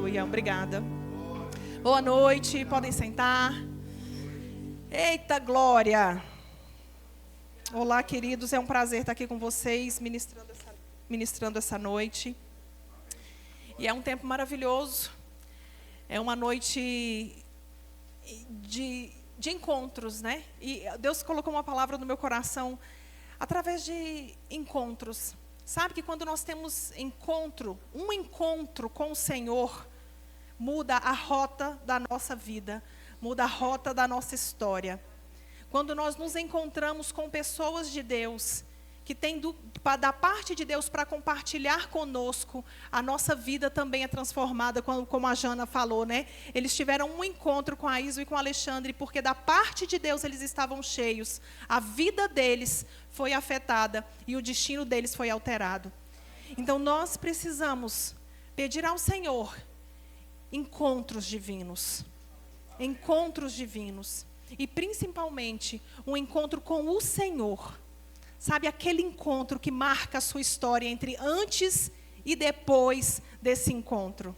Aleluia, obrigada. Boa noite, podem sentar. Eita glória! Olá, queridos, é um prazer estar aqui com vocês, ministrando essa noite. E é um tempo maravilhoso, é uma noite de encontros, né? E Deus colocou uma palavra no meu coração através de encontros. Sabe que quando nós temos um encontro com o Senhor, muda a rota da nossa vida, muda a rota da nossa história. Quando nós nos encontramos com pessoas de Deus, que têm da parte de Deus para compartilhar conosco, a nossa vida também é transformada, como a Jana falou, né? Eles tiveram um encontro com a Iso e com o Alexandre, porque da parte de Deus eles estavam cheios. A vida deles foi afetada e o destino deles foi alterado. Então nós precisamos pedir ao Senhor encontros divinos. Encontros divinos. E principalmente um encontro com o Senhor. Sabe, aquele encontro que marca a sua história entre antes e depois desse encontro.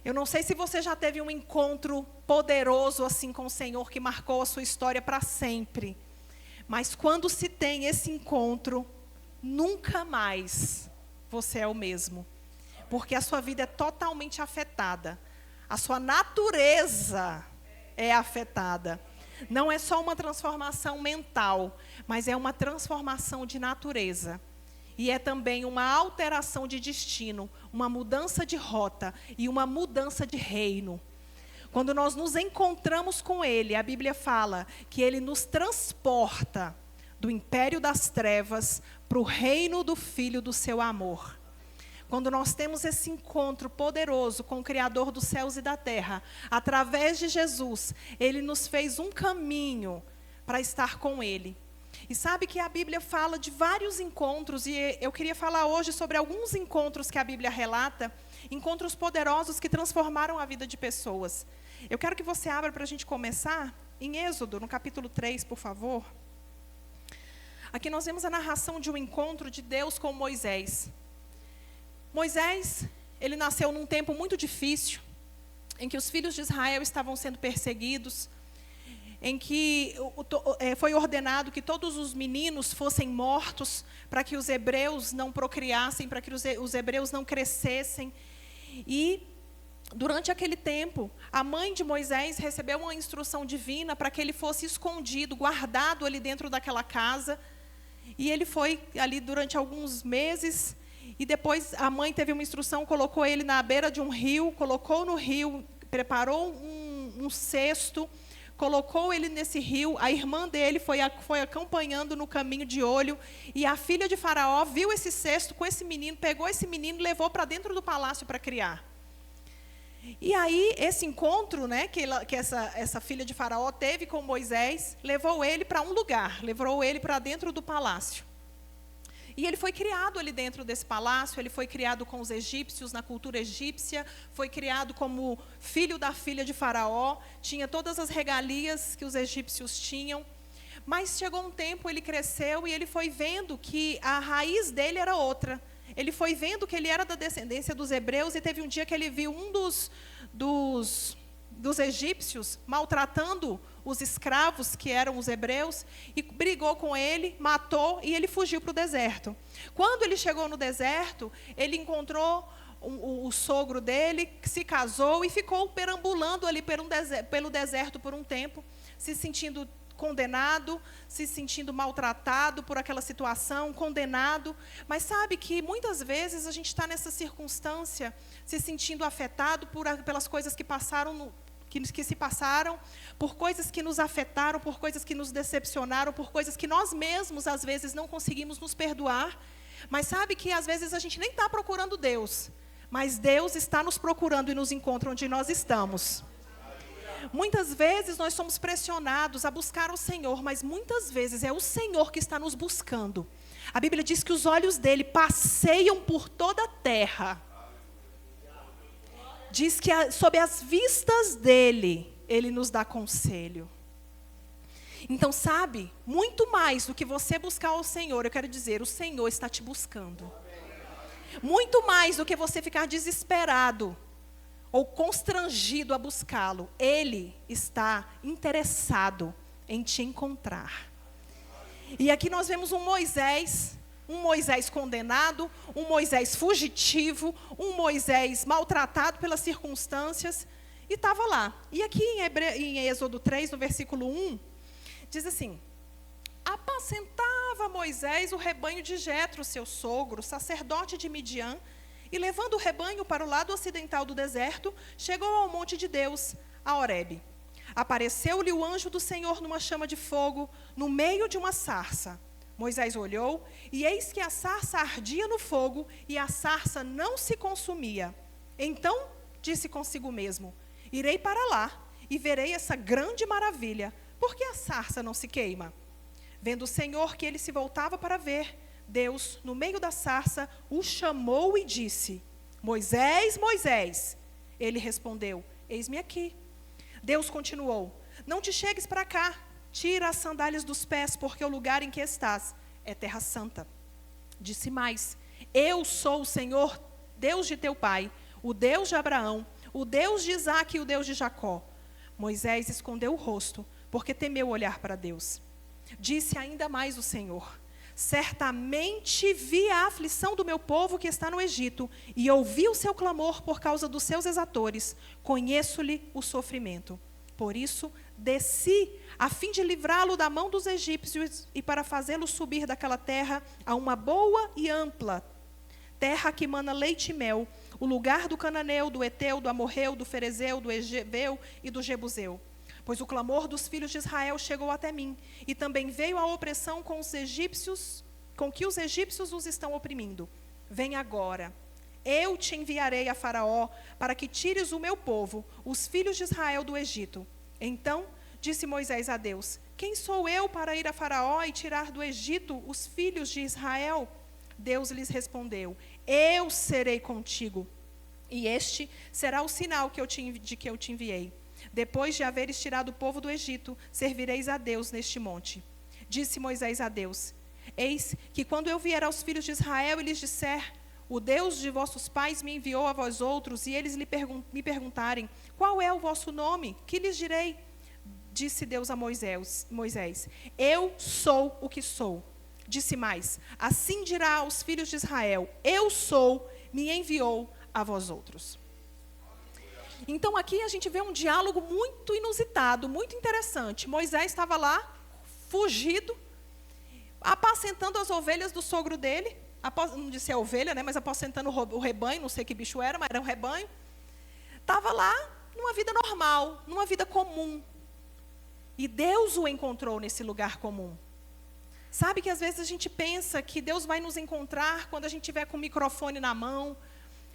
Eu não sei se você já teve um encontro poderoso assim com o Senhor, que marcou a sua história para sempre. Mas quando se tem esse encontro, nunca mais você é o mesmo. Porque a sua vida é totalmente afetada. A sua natureza é afetada. Não é só uma transformação mental, mas é uma transformação de natureza. E é também uma alteração de destino, uma mudança de rota e uma mudança de reino. Quando nós nos encontramos com Ele, a Bíblia fala que Ele nos transporta do império das trevas para o reino do Filho do seu amor. Quando nós temos esse encontro poderoso com o Criador dos céus e da terra, através de Jesus, Ele nos fez um caminho para estar com Ele. E sabe que a Bíblia fala de vários encontros, e eu queria falar hoje sobre alguns encontros que a Bíblia relata, encontros poderosos que transformaram a vida de pessoas. Eu quero que você abra para a gente começar em Êxodo, no capítulo 3, por favor. Aqui nós vemos a narração de um encontro de Deus com Moisés. Moisés, ele nasceu num tempo muito difícil, em que os filhos de Israel estavam sendo perseguidos, em que foi ordenado que todos os meninos fossem mortos, para que os hebreus não procriassem, para que os hebreus não crescessem. E, durante aquele tempo, a mãe de Moisés recebeu uma instrução divina para que ele fosse escondido, guardado ali dentro daquela casa. E ele foi ali durante alguns meses. E depois a mãe teve uma instrução, colocou ele na beira de um rio, colocou no rio, preparou um cesto, colocou ele nesse rio. A irmã dele foi acompanhando no caminho de olho. E a filha de Faraó viu esse cesto com esse menino, pegou esse menino e levou para dentro do palácio para criar. E aí, esse encontro, né, que essa filha de Faraó teve com Moisés, levou ele para um lugar, levou ele para dentro do palácio. E ele foi criado ali dentro desse palácio, ele foi criado com os egípcios, na cultura egípcia, foi criado como filho da filha de Faraó, tinha todas as regalias que os egípcios tinham. Mas chegou um tempo, ele cresceu e ele foi vendo que a raiz dele era outra. Ele foi vendo que ele era da descendência dos hebreus e teve um dia que ele viu um dos egípcios maltratando os escravos, que eram os hebreus, e brigou com ele, matou, e ele fugiu para o deserto. Quando ele chegou no deserto, ele encontrou o sogro dele, que se casou e ficou perambulando ali pelo deserto por um tempo, se sentindo condenado, se sentindo maltratado por aquela situação, condenado. Mas sabe que muitas vezes a gente está nessa circunstância, se sentindo afetado pelas coisas que passaram que se passaram, por coisas que nos afetaram, por coisas que nos decepcionaram, por coisas que nós mesmos, às vezes, não conseguimos nos perdoar. Mas sabe que, às vezes, a gente nem está procurando Deus, mas Deus está nos procurando e nos encontra onde nós estamos. Muitas vezes, nós somos pressionados a buscar o Senhor, mas muitas vezes é o Senhor que está nos buscando. A Bíblia diz que os olhos dele passeiam por toda a terra. Diz que sob as vistas dele, ele nos dá conselho. Então, sabe, muito mais do que você buscar o Senhor, eu quero dizer, o Senhor está te buscando. Muito mais do que você ficar desesperado ou constrangido a buscá-lo. Ele está interessado em te encontrar. E aqui nós vemos um Moisés condenado, um Moisés fugitivo, um Moisés maltratado pelas circunstâncias, e estava lá. E aqui em Êxodo 3, no versículo 1, diz assim: apacentava Moisés o rebanho de Jetro, seu sogro, sacerdote de Midian, e levando o rebanho para o lado ocidental do deserto, chegou ao monte de Deus, a Horebe. Apareceu-lhe o anjo do Senhor numa chama de fogo, no meio de uma sarça. Moisés olhou, e eis que a sarça ardia no fogo, e a sarça não se consumia. Então disse consigo mesmo: irei para lá, e verei essa grande maravilha. Por que a sarça não se queima? Vendo o Senhor que ele se voltava para ver, Deus, no meio da sarça, o chamou e disse: Moisés, Moisés. Ele respondeu: eis-me aqui. Deus continuou: não te chegues para cá, tira as sandálias dos pés, porque o lugar em que estás é terra santa. Disse mais: eu sou o Senhor, Deus de teu pai, o Deus de Abraão, o Deus de Isaque e o Deus de Jacó. Moisés escondeu o rosto, porque temeu olhar para Deus. Disse ainda mais o Senhor: certamente vi a aflição do meu povo que está no Egito, e ouvi o seu clamor por causa dos seus exatores. Conheço-lhe o sofrimento. Por isso, desci, a fim de livrá-lo da mão dos egípcios, e para fazê-lo subir daquela terra a uma boa e ampla terra que mana leite e mel, o lugar do cananeu, do eteu, do amorreu, do ferezeu, do egeveu e do jebuseu. Pois o clamor dos filhos de Israel chegou até mim, e também veio a opressão com que os egípcios os estão oprimindo. Vem agora, eu te enviarei a Faraó, para que tires o meu povo, os filhos de Israel, do Egito. Então disse Moisés a Deus: quem sou eu para ir a Faraó e tirar do Egito os filhos de Israel? Deus lhes respondeu: eu serei contigo, e este será o sinal de que eu te enviei. Depois de haveres tirado o povo do Egito, servireis a Deus neste monte. Disse Moisés a Deus: eis que quando eu vier aos filhos de Israel e lhes disser: o Deus de vossos pais me enviou a vós outros, e eles me perguntarem: qual é o vosso nome? Que lhes direi? Disse Deus a Moisés: eu sou o que sou. Disse mais: assim dirá aos filhos de Israel: eu sou, me enviou a vós outros. Então aqui a gente vê um diálogo muito inusitado, muito interessante. Moisés estava lá, fugido, apacentando as ovelhas do sogro dele. Não disse a ovelha, né, mas apacentando o rebanho, não sei que bicho era, mas era um rebanho. Estava lá numa vida normal, numa vida comum. E Deus o encontrou nesse lugar comum. Sabe que às vezes a gente pensa que Deus vai nos encontrar quando a gente estiver com o microfone na mão,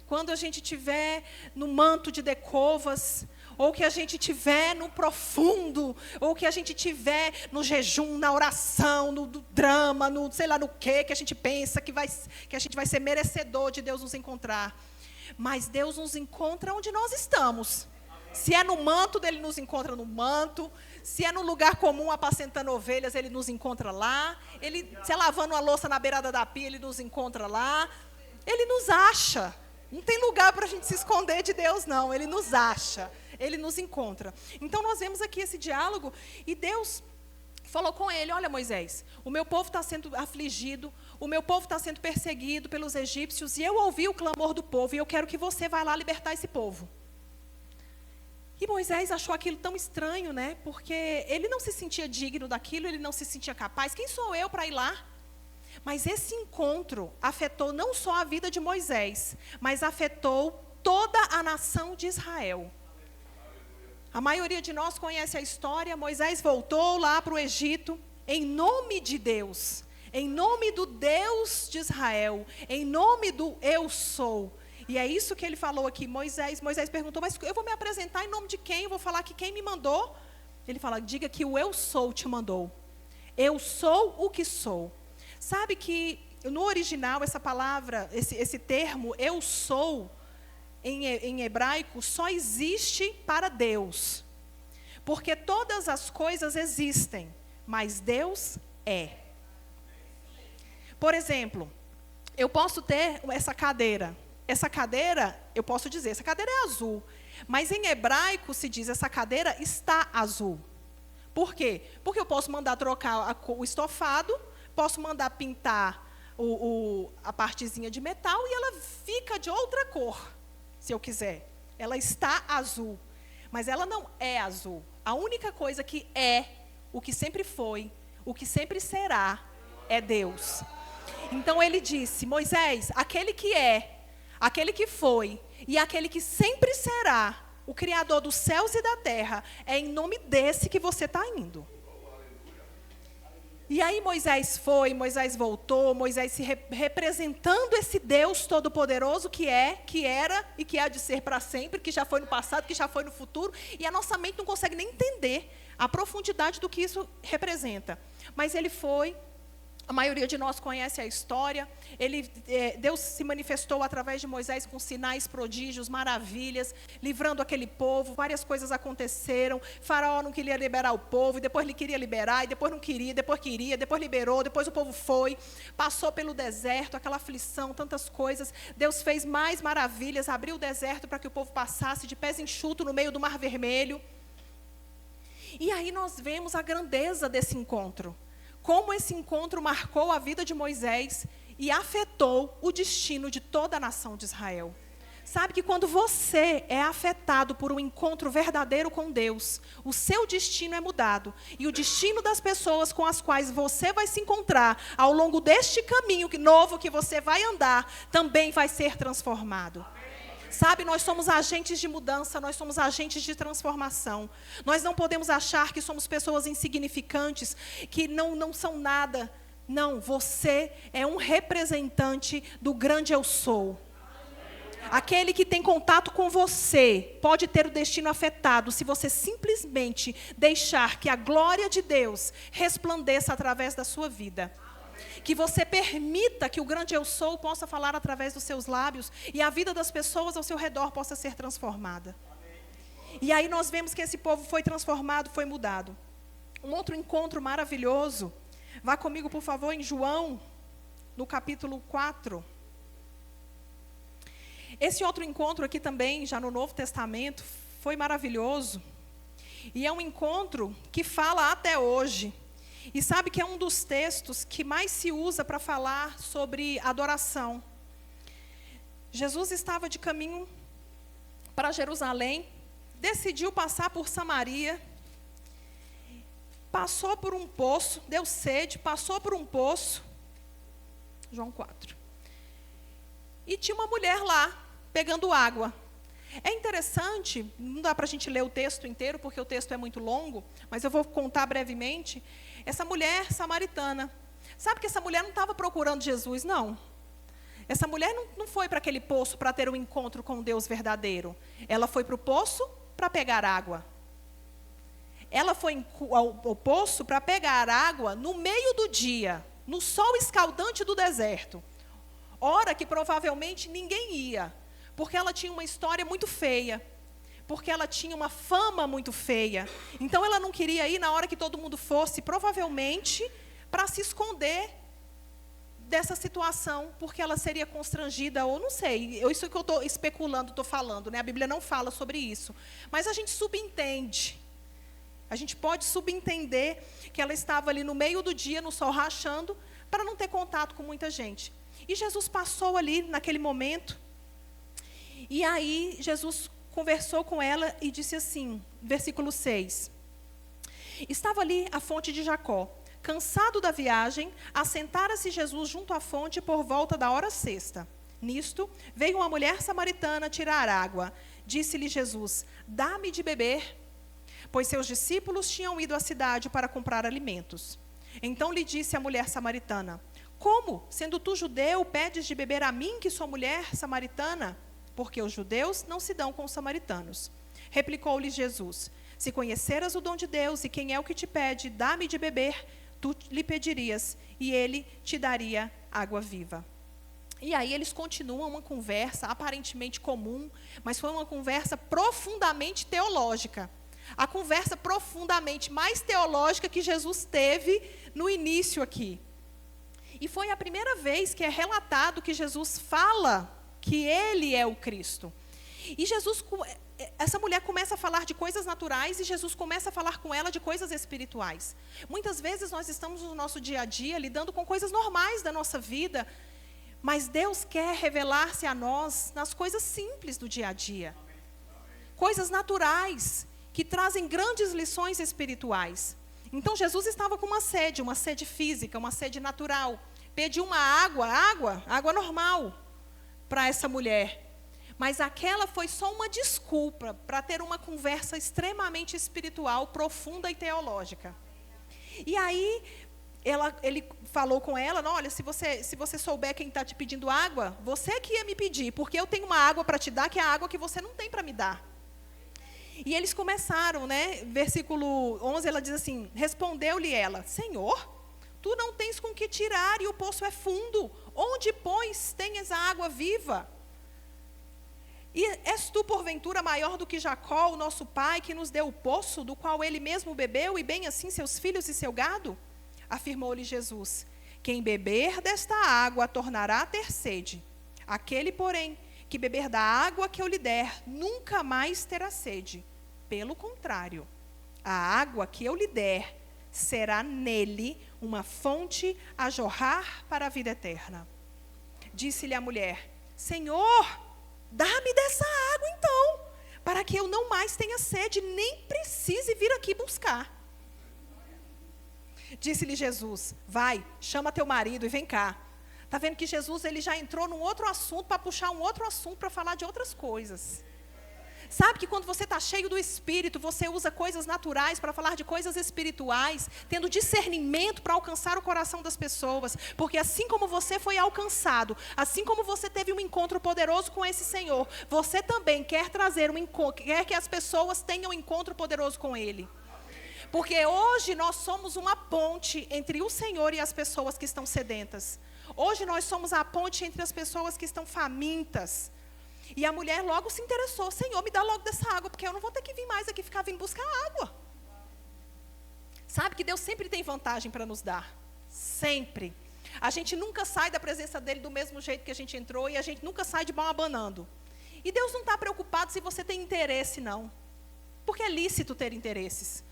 quando a gente estiver no manto de decovas, ou que a gente estiver no profundo, ou que a gente estiver no jejum, na oração, no drama, no sei lá no que a gente pensa que a gente vai ser merecedor de Deus nos encontrar. Mas Deus nos encontra onde nós estamos. Se é no manto, Ele nos encontra no manto. Se é no lugar comum, apacentando ovelhas, Ele nos encontra lá. Se é lavando uma louça na beirada da pia, Ele nos encontra lá. Ele nos acha. Não tem lugar para a gente se esconder de Deus, não. Ele nos acha, Ele nos encontra. Então, nós vemos aqui esse diálogo, e Deus falou com ele: olha, Moisés, o meu povo está sendo afligido, o meu povo está sendo perseguido pelos egípcios, e eu ouvi o clamor do povo, e eu quero que você vá lá libertar esse povo. E Moisés achou aquilo tão estranho, né? Porque ele não se sentia digno daquilo, ele não se sentia capaz. Quem sou eu para ir lá? Mas esse encontro afetou não só a vida de Moisés, mas afetou toda a nação de Israel. A maioria de nós conhece a história. Moisés voltou lá para o Egito em nome de Deus, em nome do Deus de Israel, em nome do eu sou. E é isso que ele falou aqui. Moisés perguntou: mas eu vou me apresentar em nome de quem? Eu vou falar que quem me mandou? Ele fala: diga que o eu sou te mandou. Eu sou o que sou. Sabe que no original essa palavra, esse termo, eu sou, em hebraico, só existe para Deus. Porque todas as coisas existem, mas Deus é. Por exemplo, eu posso ter essa cadeira. Essa cadeira, eu posso dizer, essa cadeira é azul. Mas em hebraico se diz, essa cadeira está azul. Por quê? Porque eu posso mandar trocar o estofado, posso mandar pintar a partezinha de metal e ela fica de outra cor, se eu quiser. Ela está azul, mas ela não é azul. A única coisa que é, o que sempre foi, o que sempre será, é Deus. Então ele disse, Moisés, aquele que é, aquele que foi e aquele que sempre será, o Criador dos céus e da terra, é em nome desse que você está indo. E aí Moisés foi, Moisés voltou, Moisés se representando esse Deus todo-poderoso que é, que era e que há de ser para sempre, que já foi no passado, que já foi no futuro, e a nossa mente não consegue nem entender a profundidade do que isso representa. Mas ele foi, a maioria de nós conhece a história, Deus se manifestou através de Moisés com sinais, prodígios, maravilhas, livrando aquele povo, várias coisas aconteceram, Faraó não queria liberar o povo, e depois ele queria liberar, e depois não queria, depois liberou, depois o povo foi, passou pelo deserto, aquela aflição, tantas coisas, Deus fez mais maravilhas, abriu o deserto para que o povo passasse de pés enxutos no meio do Mar Vermelho. E aí nós vemos a grandeza desse encontro. Como esse encontro marcou a vida de Moisés e afetou o destino de toda a nação de Israel. Sabe que quando você é afetado por um encontro verdadeiro com Deus, o seu destino é mudado. E o destino das pessoas com as quais você vai se encontrar ao longo deste caminho novo que você vai andar, também vai ser transformado. Sabe, nós somos agentes de mudança, nós somos agentes de transformação. Nós não podemos achar que somos pessoas insignificantes, que não são nada. Não, você é um representante do grande eu sou. Aquele que tem contato com você pode ter o destino afetado se você simplesmente deixar que a glória de Deus resplandeça através da sua vida. Que você permita que o grande eu sou possa falar através dos seus lábios e a vida das pessoas ao seu redor possa ser transformada. E aí nós vemos que esse povo foi transformado, foi mudado. Um outro encontro maravilhoso, vá comigo por favor em João, no capítulo 4. Esse outro encontro aqui também, já no Novo Testamento, foi maravilhoso. E é um encontro que fala até hoje. E sabe que é um dos textos que mais se usa para falar sobre adoração. Jesus estava de caminho para Jerusalém, decidiu passar por Samaria, passou por um poço, deu sede, passou por um poço, João 4. E tinha uma mulher lá, pegando água. É interessante, não dá para a gente ler o texto inteiro, porque o texto é muito longo, mas eu vou contar brevemente. Essa mulher samaritana, sabe que essa mulher não estava procurando Jesus, não. Essa mulher não foi para aquele poço para ter um encontro com Deus verdadeiro. Ela foi para o poço para pegar água. Ela foi ao poço para pegar água no meio do dia, no sol escaldante do deserto. Hora que provavelmente ninguém ia, porque ela tinha uma história muito feia. Porque ela tinha uma fama muito feia. Então ela não queria ir na hora que todo mundo fosse, provavelmente, para se esconder dessa situação, porque ela seria constrangida, ou não sei, isso que eu estou especulando, estou falando, né? A Bíblia não fala sobre isso. Mas a gente subentende. A gente pode subentender que ela estava ali no meio do dia, no sol rachando, para não ter contato com muita gente. E Jesus passou ali naquele momento, e aí Jesus conversou com ela e disse assim, versículo 6. Estava ali a fonte de Jacó. Cansado da viagem, assentara-se Jesus junto à fonte por volta da hora sexta. Nisto, veio uma mulher samaritana tirar água. Disse-lhe Jesus, dá-me de beber, pois seus discípulos tinham ido à cidade para comprar alimentos. Então lhe disse a mulher samaritana, como, sendo tu judeu, pedes de beber a mim, que sou mulher samaritana? Porque os judeus não se dão com os samaritanos. Replicou-lhe Jesus, se conheceras o dom de Deus e quem é o que te pede, dá-me de beber, tu lhe pedirias e ele te daria água viva. E aí eles continuam uma conversa aparentemente comum, mas foi uma conversa profundamente teológica. A conversa profundamente mais teológica que Jesus teve no início aqui. E foi a primeira vez que é relatado que Jesus fala que ele é o Cristo. E Jesus essa mulher começa a falar de coisas naturais e Jesus começa a falar com ela de coisas espirituais. Muitas vezes nós estamos no nosso dia a dia lidando com coisas normais da nossa vida, mas Deus quer revelar-se a nós nas coisas simples do dia a dia. Coisas naturais, que trazem grandes lições espirituais. Então Jesus estava com uma sede física, uma sede natural. Pediu uma água normal para essa mulher. Mas aquela foi só uma desculpa para ter uma conversa extremamente espiritual, profunda e teológica. E aí, ele falou com ela, não, olha, se você souber quem está te pedindo água, você que ia me pedir, porque eu tenho uma água para te dar, que é a água que você não tem para me dar. E eles começaram, né? Versículo 11, ela diz assim, respondeu-lhe ela, Senhor, tu não tens com que tirar e o poço é fundo. Onde, pois, tens a água viva? E és tu, porventura, maior do que Jacó, o nosso pai, que nos deu o poço, do qual ele mesmo bebeu, e bem assim seus filhos e seu gado? Afirmou-lhe Jesus, quem beber desta água tornará a ter sede. Aquele, porém, que beber da água que eu lhe der, nunca mais terá sede. Pelo contrário, a água que eu lhe der será nele uma fonte a jorrar para a vida eterna. Disse-lhe a mulher, Senhor, dá-me dessa água então, para que eu não mais tenha sede, nem precise vir aqui buscar. Disse-lhe Jesus, vai, chama teu marido e vem cá. Está vendo que Jesus ele já entrou num outro assunto, para puxar um outro assunto, para falar de outras coisas. Sabe que quando você está cheio do Espírito, você usa coisas naturais para falar de coisas espirituais, tendo discernimento para alcançar o coração das pessoas. Porque assim como você foi alcançado, assim como você teve um encontro poderoso com esse Senhor, você também quer trazer um encontro, quer que as pessoas tenham um encontro poderoso com Ele. Porque hoje nós somos uma ponte entre o Senhor e as pessoas que estão sedentas. Hoje nós somos a ponte entre as pessoas que estão famintas. E a mulher logo se interessou, Senhor, me dá logo dessa água, porque eu não vou ter que vir mais aqui, ficar vindo buscar água. Sabe que Deus sempre tem vantagem para nos dar. Sempre. A gente nunca sai da presença dEle do mesmo jeito que a gente entrou, e a gente nunca sai de mão abanando. E Deus não está preocupado se você tem interesse, não. Porque é lícito ter interesses.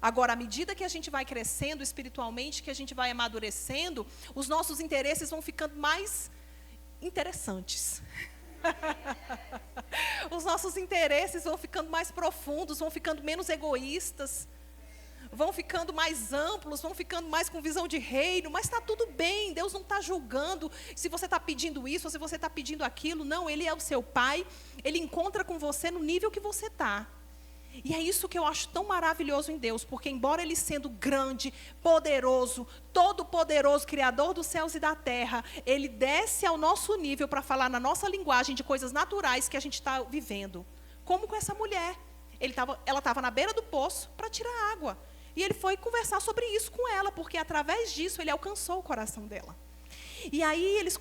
Agora, à medida que a gente vai crescendo espiritualmente, que a gente vai amadurecendo, os nossos interesses vão ficando mais interessantes. Os nossos interesses vão ficando mais profundos, vão ficando menos egoístas, vão ficando mais amplos, vão ficando mais com visão de reino, mas está tudo bem, Deus não está julgando se você está pedindo isso ou se você está pedindo aquilo, não, Ele é o seu Pai, Ele encontra com você no nível que você está. E é isso que eu acho tão maravilhoso em Deus, porque embora Ele sendo grande, poderoso, todo-poderoso, Criador dos céus e da terra, Ele desce ao nosso nível para falar na nossa linguagem de coisas naturais que a gente está vivendo. Como com essa mulher. Ela estava na beira do poço para tirar água. E Ele foi conversar sobre isso com ela, porque através disso Ele alcançou o coração dela. E aí eles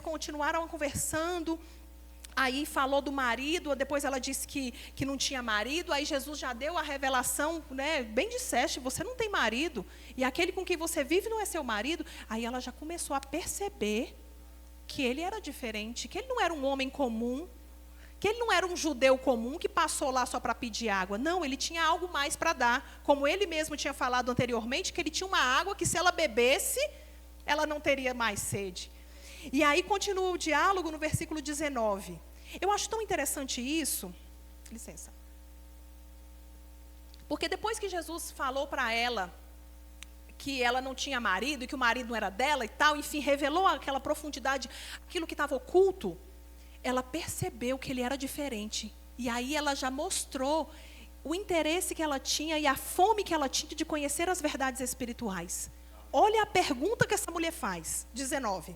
continuaram conversando. Aí falou do marido, depois ela disse que não tinha marido, aí Jesus já deu a revelação, né? Bem disseste, você não tem marido, e aquele com quem você vive não é seu marido. Aí ela já começou a perceber que ele era diferente, que ele não era um homem comum, que ele não era um judeu comum que passou lá só para pedir água. Não, ele tinha algo mais para dar, como ele mesmo tinha falado anteriormente, que ele tinha uma água que se ela bebesse, ela não teria mais sede. E aí continua o diálogo no versículo 19. Eu acho tão interessante isso, licença, porque depois que Jesus falou para ela que ela não tinha marido e que o marido não era dela e tal, enfim, revelou aquela profundidade, aquilo que estava oculto, ela percebeu que ele era diferente. E aí ela já mostrou o interesse que ela tinha e a fome que ela tinha de conhecer as verdades espirituais. Olha a pergunta que essa mulher faz, 19.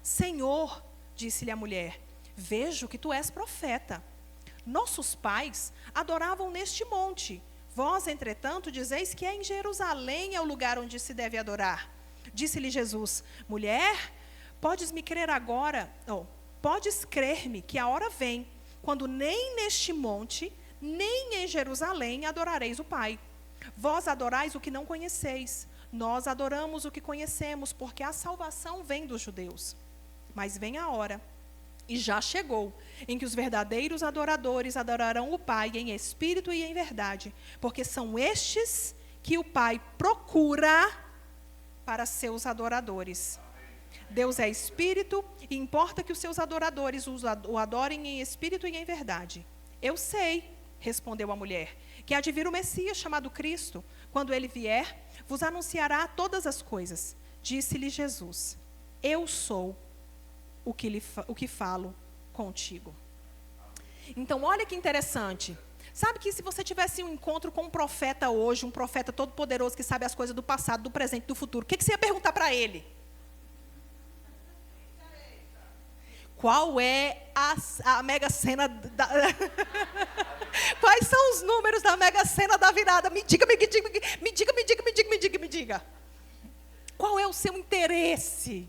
Senhor, disse-lhe a mulher, vejo que tu és profeta. Nossos pais adoravam neste monte. Vós, entretanto, dizeis que é em Jerusalém é o lugar onde se deve adorar. Disse-lhe Jesus, mulher, podes me crer agora, podes crer-me que a hora vem, quando nem neste monte, nem em Jerusalém adorareis o Pai. Vós adorais o que não conheceis. Nós adoramos o que conhecemos, porque a salvação vem dos judeus. Mas vem a hora, E já chegou, em que os verdadeiros adoradores adorarão o Pai em espírito e em verdade, porque são estes que o Pai procura para seus adoradores. Deus é espírito e importa que os seus adoradores o adorem em espírito e em verdade. Eu sei, respondeu a mulher, que há de vir o Messias chamado Cristo. Quando ele vier, vos anunciará todas as coisas. Disse-lhe Jesus: eu sou o que falo contigo. Então, olha que interessante. Sabe que se você tivesse um encontro com um profeta hoje, um profeta todo poderoso que sabe as coisas do passado, do presente, do futuro, o que você ia perguntar para ele? Qual é a mega sena da... Quais são os números da mega sena da virada? Me diga. Qual é o seu interesse?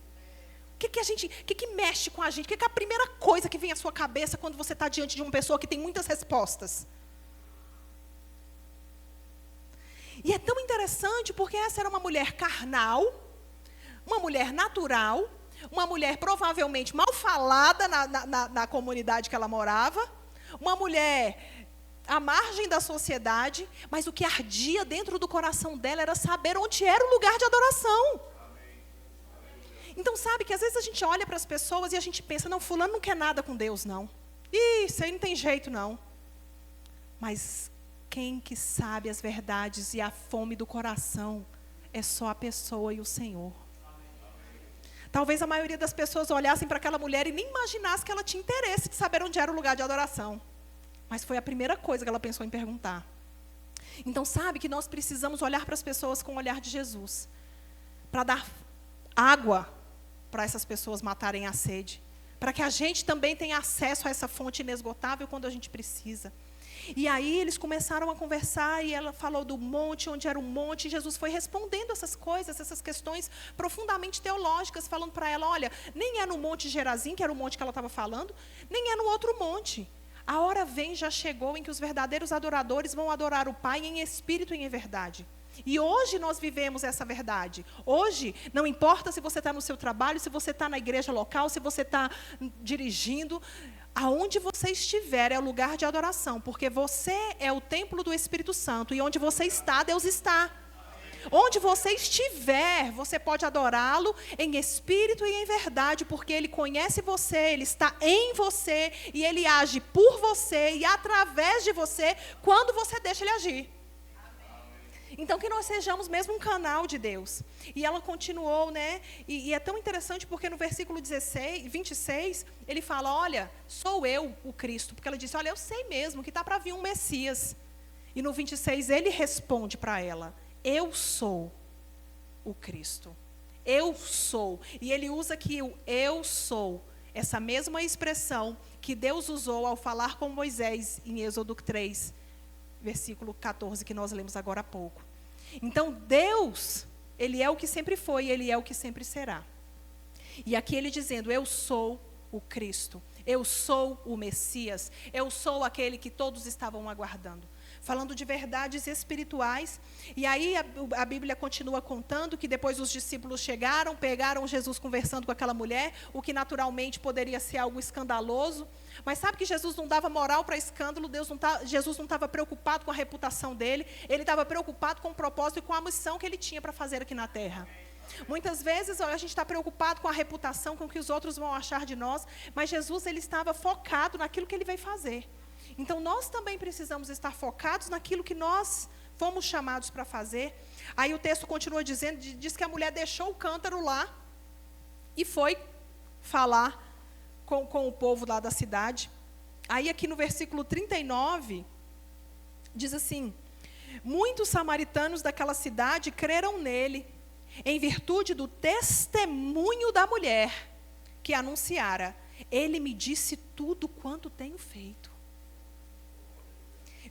O que mexe com a gente? O que é a primeira coisa que vem à sua cabeça quando você está diante de uma pessoa que tem muitas respostas? E é tão interessante porque essa era uma mulher carnal, uma mulher natural, uma mulher provavelmente mal falada na comunidade que ela morava, uma mulher à margem da sociedade, mas o que ardia dentro do coração dela era saber onde era o lugar de adoração. Então, sabe que às vezes a gente olha para as pessoas e a gente pensa, não, fulano não quer nada com Deus, não. Isso aí não tem jeito, não. Mas quem que sabe as verdades e a fome do coração é só a pessoa e o Senhor. Talvez a maioria das pessoas olhassem para aquela mulher e nem imaginasse que ela tinha interesse de saber onde era o lugar de adoração. Mas foi a primeira coisa que ela pensou em perguntar. Então, sabe que nós precisamos olhar para as pessoas com o olhar de Jesus. Para dar água para essas pessoas matarem a sede. Para que a gente também tenha acesso a essa fonte inesgotável quando a gente precisa. E aí eles começaram a conversar e ela falou do monte, onde era o monte. E Jesus foi respondendo essas coisas, essas questões profundamente teológicas, falando para ela, olha, nem é no monte Gerazim, que era o monte que ela estava falando, nem é no outro monte. A hora vem, já chegou, em que os verdadeiros adoradores vão adorar o Pai em espírito e em verdade. E hoje nós vivemos essa verdade. Hoje, não importa se você está no seu trabalho, se você está na igreja local, se você está dirigindo, aonde você estiver é o lugar de adoração, porque você é o templo do Espírito Santo, e onde você está, Deus está. Onde você estiver, você pode adorá-lo em espírito e em verdade, porque Ele conhece você, Ele está em você, e Ele age por você e através de você, quando você deixa Ele agir. Então, que nós sejamos mesmo um canal de Deus. E ela continuou, né? E é tão interessante porque no versículo 26, ele fala, olha, sou eu o Cristo. Porque ela disse, olha, eu sei mesmo que está para vir um Messias. E no 26, ele responde para ela, eu sou o Cristo. Eu sou. E ele usa aqui o eu sou. Essa mesma expressão que Deus usou ao falar com Moisés em Êxodo 3, versículo 14, que nós lemos agora há pouco. Então, Deus, Ele é o que sempre foi, Ele é o que sempre será. E aqui Ele dizendo, eu sou o Cristo, eu sou o Messias, eu sou aquele que todos estavam aguardando. Falando de verdades espirituais. E aí a Bíblia continua contando que depois os discípulos chegaram, pegaram Jesus conversando com aquela mulher, o que naturalmente poderia ser algo escandaloso. Mas sabe que Jesus não dava moral para escândalo, Jesus não estava preocupado com a reputação dele, ele estava preocupado com o propósito e com a missão que ele tinha para fazer aqui na terra. Muitas vezes a gente está preocupado com a reputação, com o que os outros vão achar de nós, mas Jesus ele estava focado naquilo que ele veio fazer. Então, nós também precisamos estar focados naquilo que nós fomos chamados para fazer. Aí o texto continua dizendo, diz que a mulher deixou o cântaro lá e foi falar com o povo lá da cidade. Aí aqui no versículo 39, diz assim, muitos samaritanos daquela cidade creram nele, em virtude do testemunho da mulher, que anunciara, ele me disse tudo quanto tenho feito.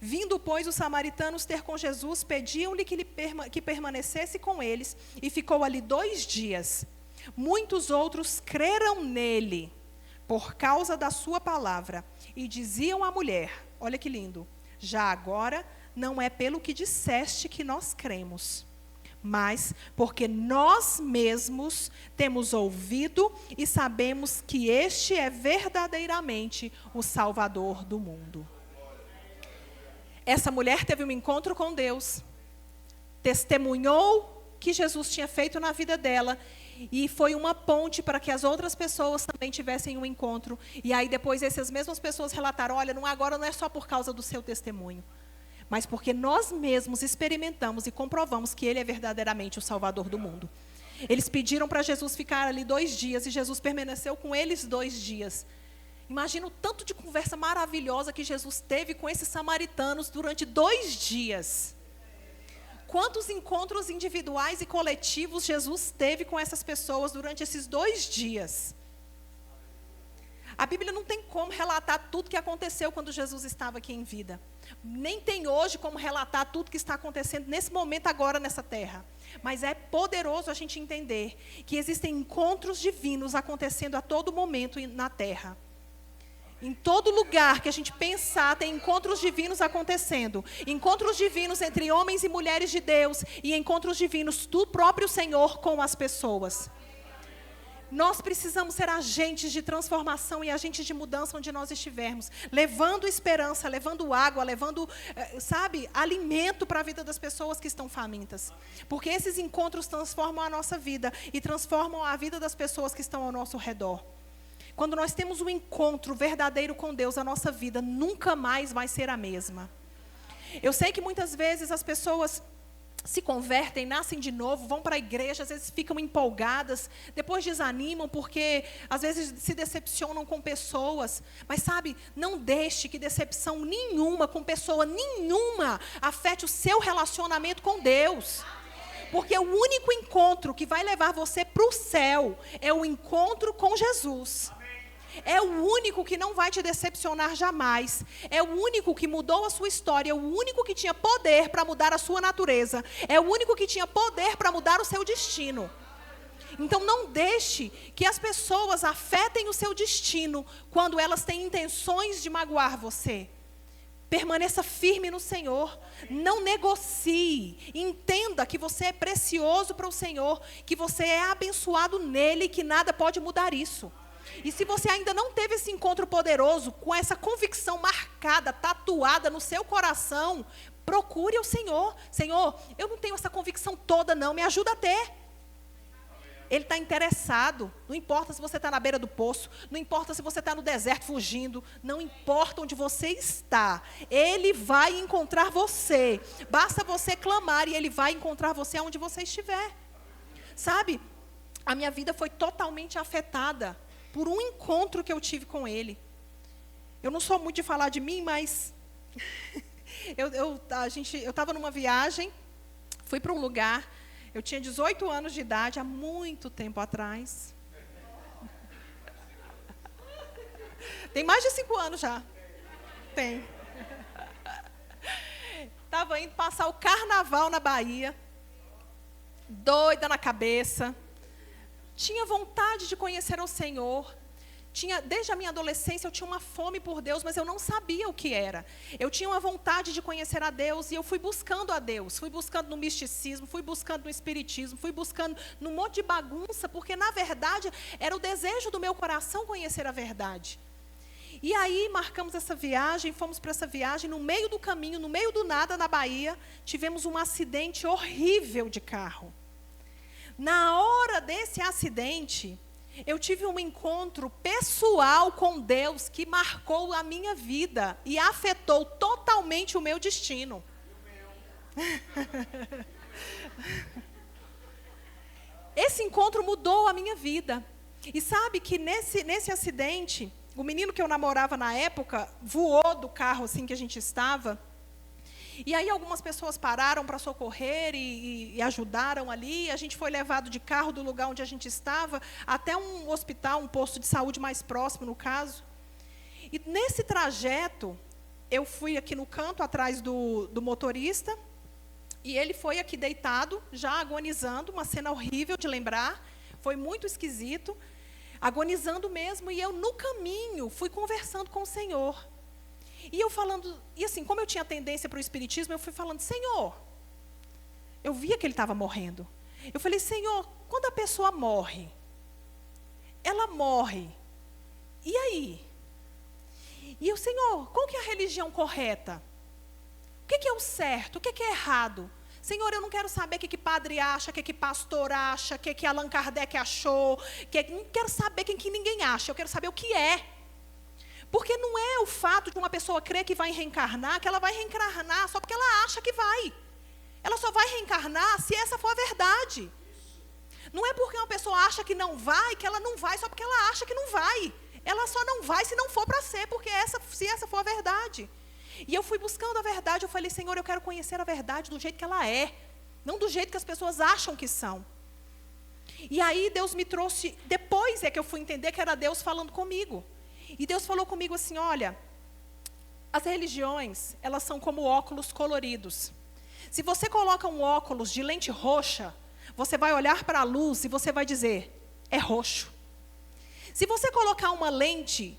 Vindo, pois, os samaritanos ter com Jesus, pediam-lhe que permanecesse com eles, e ficou ali 2 dias. Muitos outros creram nele, por causa da sua palavra, e diziam à mulher, olha que lindo, já agora não é pelo que disseste que nós cremos, mas porque nós mesmos temos ouvido e sabemos que este é verdadeiramente o Salvador do mundo. Essa mulher teve um encontro com Deus, testemunhou que Jesus tinha feito na vida dela, e foi uma ponte para que as outras pessoas também tivessem um encontro. E aí depois essas mesmas pessoas relataram, olha, agora não é só por causa do seu testemunho, mas porque nós mesmos experimentamos e comprovamos que Ele é verdadeiramente o Salvador do mundo. Eles pediram para Jesus ficar ali 2 dias, e Jesus permaneceu com eles 2 dias. Imagina o tanto de conversa maravilhosa que Jesus teve com esses samaritanos durante 2 dias. Quantos encontros individuais e coletivos Jesus teve com essas pessoas durante esses 2 dias? A Bíblia não tem como relatar tudo que aconteceu quando Jesus estava aqui em vida. Nem tem hoje como relatar tudo que está acontecendo nesse momento agora nessa terra. Mas é poderoso a gente entender que existem encontros divinos acontecendo a todo momento na terra. Em todo lugar que a gente pensar, tem encontros divinos acontecendo. Encontros divinos entre homens e mulheres de Deus. E encontros divinos do próprio Senhor com as pessoas. Nós precisamos ser agentes de transformação e agentes de mudança onde nós estivermos. Levando esperança, levando água, levando, alimento para a vida das pessoas que estão famintas. Porque esses encontros transformam a nossa vida e transformam a vida das pessoas que estão ao nosso redor. Quando nós temos um encontro verdadeiro com Deus, a nossa vida nunca mais vai ser a mesma. Eu sei que muitas vezes as pessoas se convertem, nascem de novo, vão para a igreja, às vezes ficam empolgadas, depois desanimam porque às vezes se decepcionam com pessoas. Mas sabe, não deixe que decepção nenhuma, com pessoa nenhuma, afete o seu relacionamento com Deus. Porque o único encontro que vai levar você para o céu é o encontro com Jesus. É o único que não vai te decepcionar jamais. É o único que mudou a sua história. É o único que tinha poder para mudar a sua natureza. É o único que tinha poder para mudar o seu destino. Então não deixe que as pessoas afetem o seu destino quando elas têm intenções de magoar você. Permaneça firme no Senhor. Não negocie. Entenda que você é precioso para o Senhor. Que você é abençoado nele e que nada pode mudar isso. E se você ainda não teve esse encontro poderoso, com essa convicção marcada, tatuada no seu coração, procure o Senhor. Senhor, eu não tenho essa convicção toda não, me ajuda a ter. Ele está interessado. Não importa se você está na beira do poço, não importa se você está no deserto fugindo, não importa onde você está. Ele vai encontrar você. Basta você clamar e Ele vai encontrar você onde você estiver. Sabe, a minha vida foi totalmente afetada por um encontro que eu tive com Ele. Eu não sou muito de falar de mim, mas eu estava numa viagem, fui para um lugar, eu tinha 18 anos de idade, há muito tempo atrás. Tem mais de 5 anos já. Tem. Estava indo passar o carnaval na Bahia, doida na cabeça. Tinha vontade de conhecer o Senhor. Desde a minha adolescência eu tinha uma fome por Deus, mas eu não sabia o que era. Eu tinha uma vontade de conhecer a Deus e eu fui buscando a Deus. Fui buscando no misticismo, fui buscando no espiritismo, fui buscando num monte de bagunça, porque na verdade era o desejo do meu coração conhecer a verdade. E aí marcamos essa viagem, fomos para essa viagem, no meio do caminho, no meio do nada na Bahia, tivemos um acidente horrível de carro. Na hora desse acidente, eu tive um encontro pessoal com Deus que marcou a minha vida e afetou totalmente o meu destino. Esse encontro mudou a minha vida. E sabe que nesse acidente, o menino que eu namorava na época voou do carro assim que a gente estava. E aí algumas pessoas pararam para socorrer e ajudaram ali. A gente foi levado de carro do lugar onde a gente estava até um hospital, um posto de saúde mais próximo, no caso. E nesse trajeto, eu fui aqui no canto, atrás do motorista. E ele foi aqui deitado, já agonizando, uma cena horrível de lembrar. Foi muito esquisito. Agonizando mesmo. E eu, no caminho, fui conversando com o Senhor. E eu falando, e assim, como eu tinha tendência para o espiritismo, eu fui falando, Senhor, Eu via que ele estava morrendo. Eu falei, Senhor, quando a pessoa morre, ela morre. E aí? E o Senhor, qual que é a religião correta? O que é o certo? O que é errado? Senhor, eu não quero saber o que padre acha, o que pastor acha, o que Allan Kardec achou. Não quero saber o que ninguém acha, eu quero saber o que é. Porque não é o fato de uma pessoa crer que vai reencarnar, que ela vai reencarnar só porque ela acha que vai. Ela só vai reencarnar se essa for a verdade. Não é porque uma pessoa acha que não vai, que ela não vai só porque ela acha que não vai. Ela só não vai se não for para ser, porque se essa for a verdade. E eu fui buscando a verdade, eu falei, Senhor, eu quero conhecer a verdade do jeito que ela é, não do jeito que as pessoas acham que são. E aí Deus me trouxe, depois é que eu fui entender que era Deus falando comigo. E Deus falou comigo assim, olha, as religiões, elas são como óculos coloridos. Se você coloca um óculos de lente roxa, você vai olhar para a luz e você vai dizer, é roxo. Se você colocar uma lente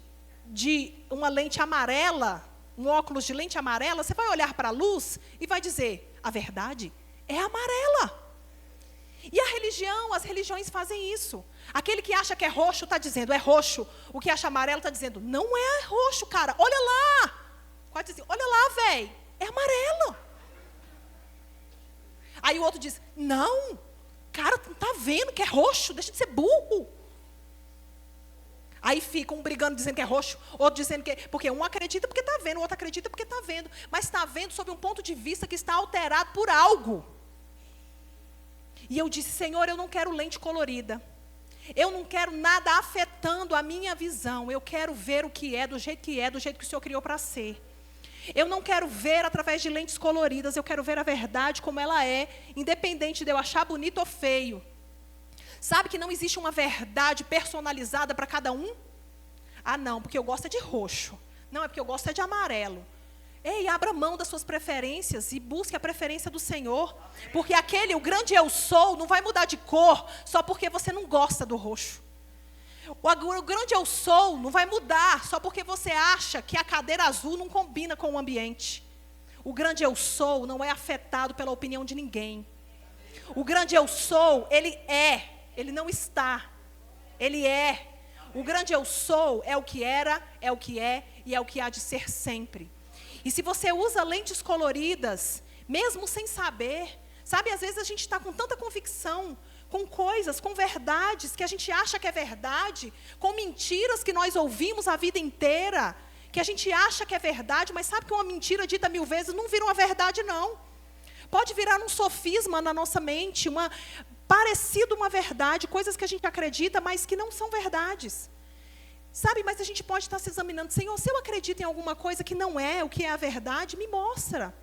amarela, um óculos de lente amarela, você vai olhar para a luz e vai dizer, a verdade é amarela. E as religiões fazem isso. Aquele que acha que é roxo está dizendo, é roxo. O que acha amarelo está dizendo, não é roxo, cara, olha lá. Pode dizer, olha lá, velho, é amarelo. Aí o outro diz, não, cara, não está vendo que é roxo, deixa de ser burro. Aí fica um brigando dizendo que é roxo, outro dizendo que é... Porque um acredita porque está vendo, o outro acredita porque está vendo. Mas está vendo sob um ponto de vista que está alterado por algo. E eu disse, Senhor, eu não quero lente colorida. Eu não quero nada afetando a minha visão. Eu quero ver o que é, do jeito que o Senhor criou para ser. Eu não quero ver através de lentes coloridas. Eu quero ver a verdade como ela é, independente de eu achar bonito ou feio. Sabe que não existe uma verdade personalizada para cada um? Ah, não, porque eu gosto é de roxo. Não, é porque eu gosto é de amarelo. Ei, abra mão das suas preferências e busque a preferência do Senhor. Porque o grande eu sou, não vai mudar de cor só porque você não gosta do roxo. O grande eu sou não vai mudar só porque você acha que a cadeira azul não combina com o ambiente. O grande eu sou não é afetado pela opinião de ninguém. O grande eu sou, ele não está. Ele é. O grande eu sou é o que era, é o que é e é o que há de ser sempre. E se você usa lentes coloridas, mesmo sem saber, sabe, às vezes a gente está com tanta convicção, com coisas, com verdades que a gente acha que é verdade, com mentiras que nós ouvimos a vida inteira, que a gente acha que é verdade, mas sabe que uma mentira dita 1000 vezes não vira uma verdade, não. Pode virar um sofisma na nossa mente, parecido uma verdade, coisas que a gente acredita, mas que não são verdades. Sabe, mas a gente pode estar se examinando. Senhor, se eu acredito em alguma coisa que não é o que é a verdade, me mostra.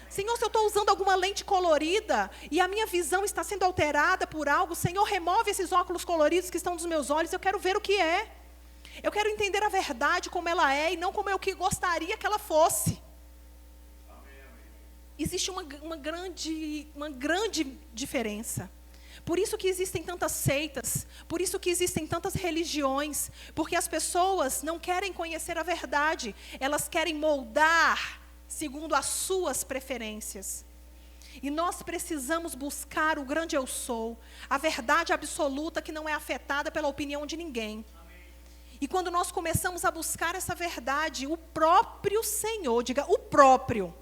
Senhor, se eu estou usando alguma lente colorida e a minha visão está sendo alterada por algo, Senhor, remove esses óculos coloridos que estão nos meus olhos, eu quero ver o que é. Eu quero entender a verdade como ela é e não como eu que gostaria que ela fosse. Existe uma grande diferença. Por isso que existem tantas seitas, por isso que existem tantas religiões, porque as pessoas não querem conhecer a verdade, elas querem moldar segundo as suas preferências. E nós precisamos buscar o grande eu sou, a verdade absoluta que não é afetada pela opinião de ninguém. E quando nós começamos a buscar essa verdade, o próprio Senhor, diga o próprio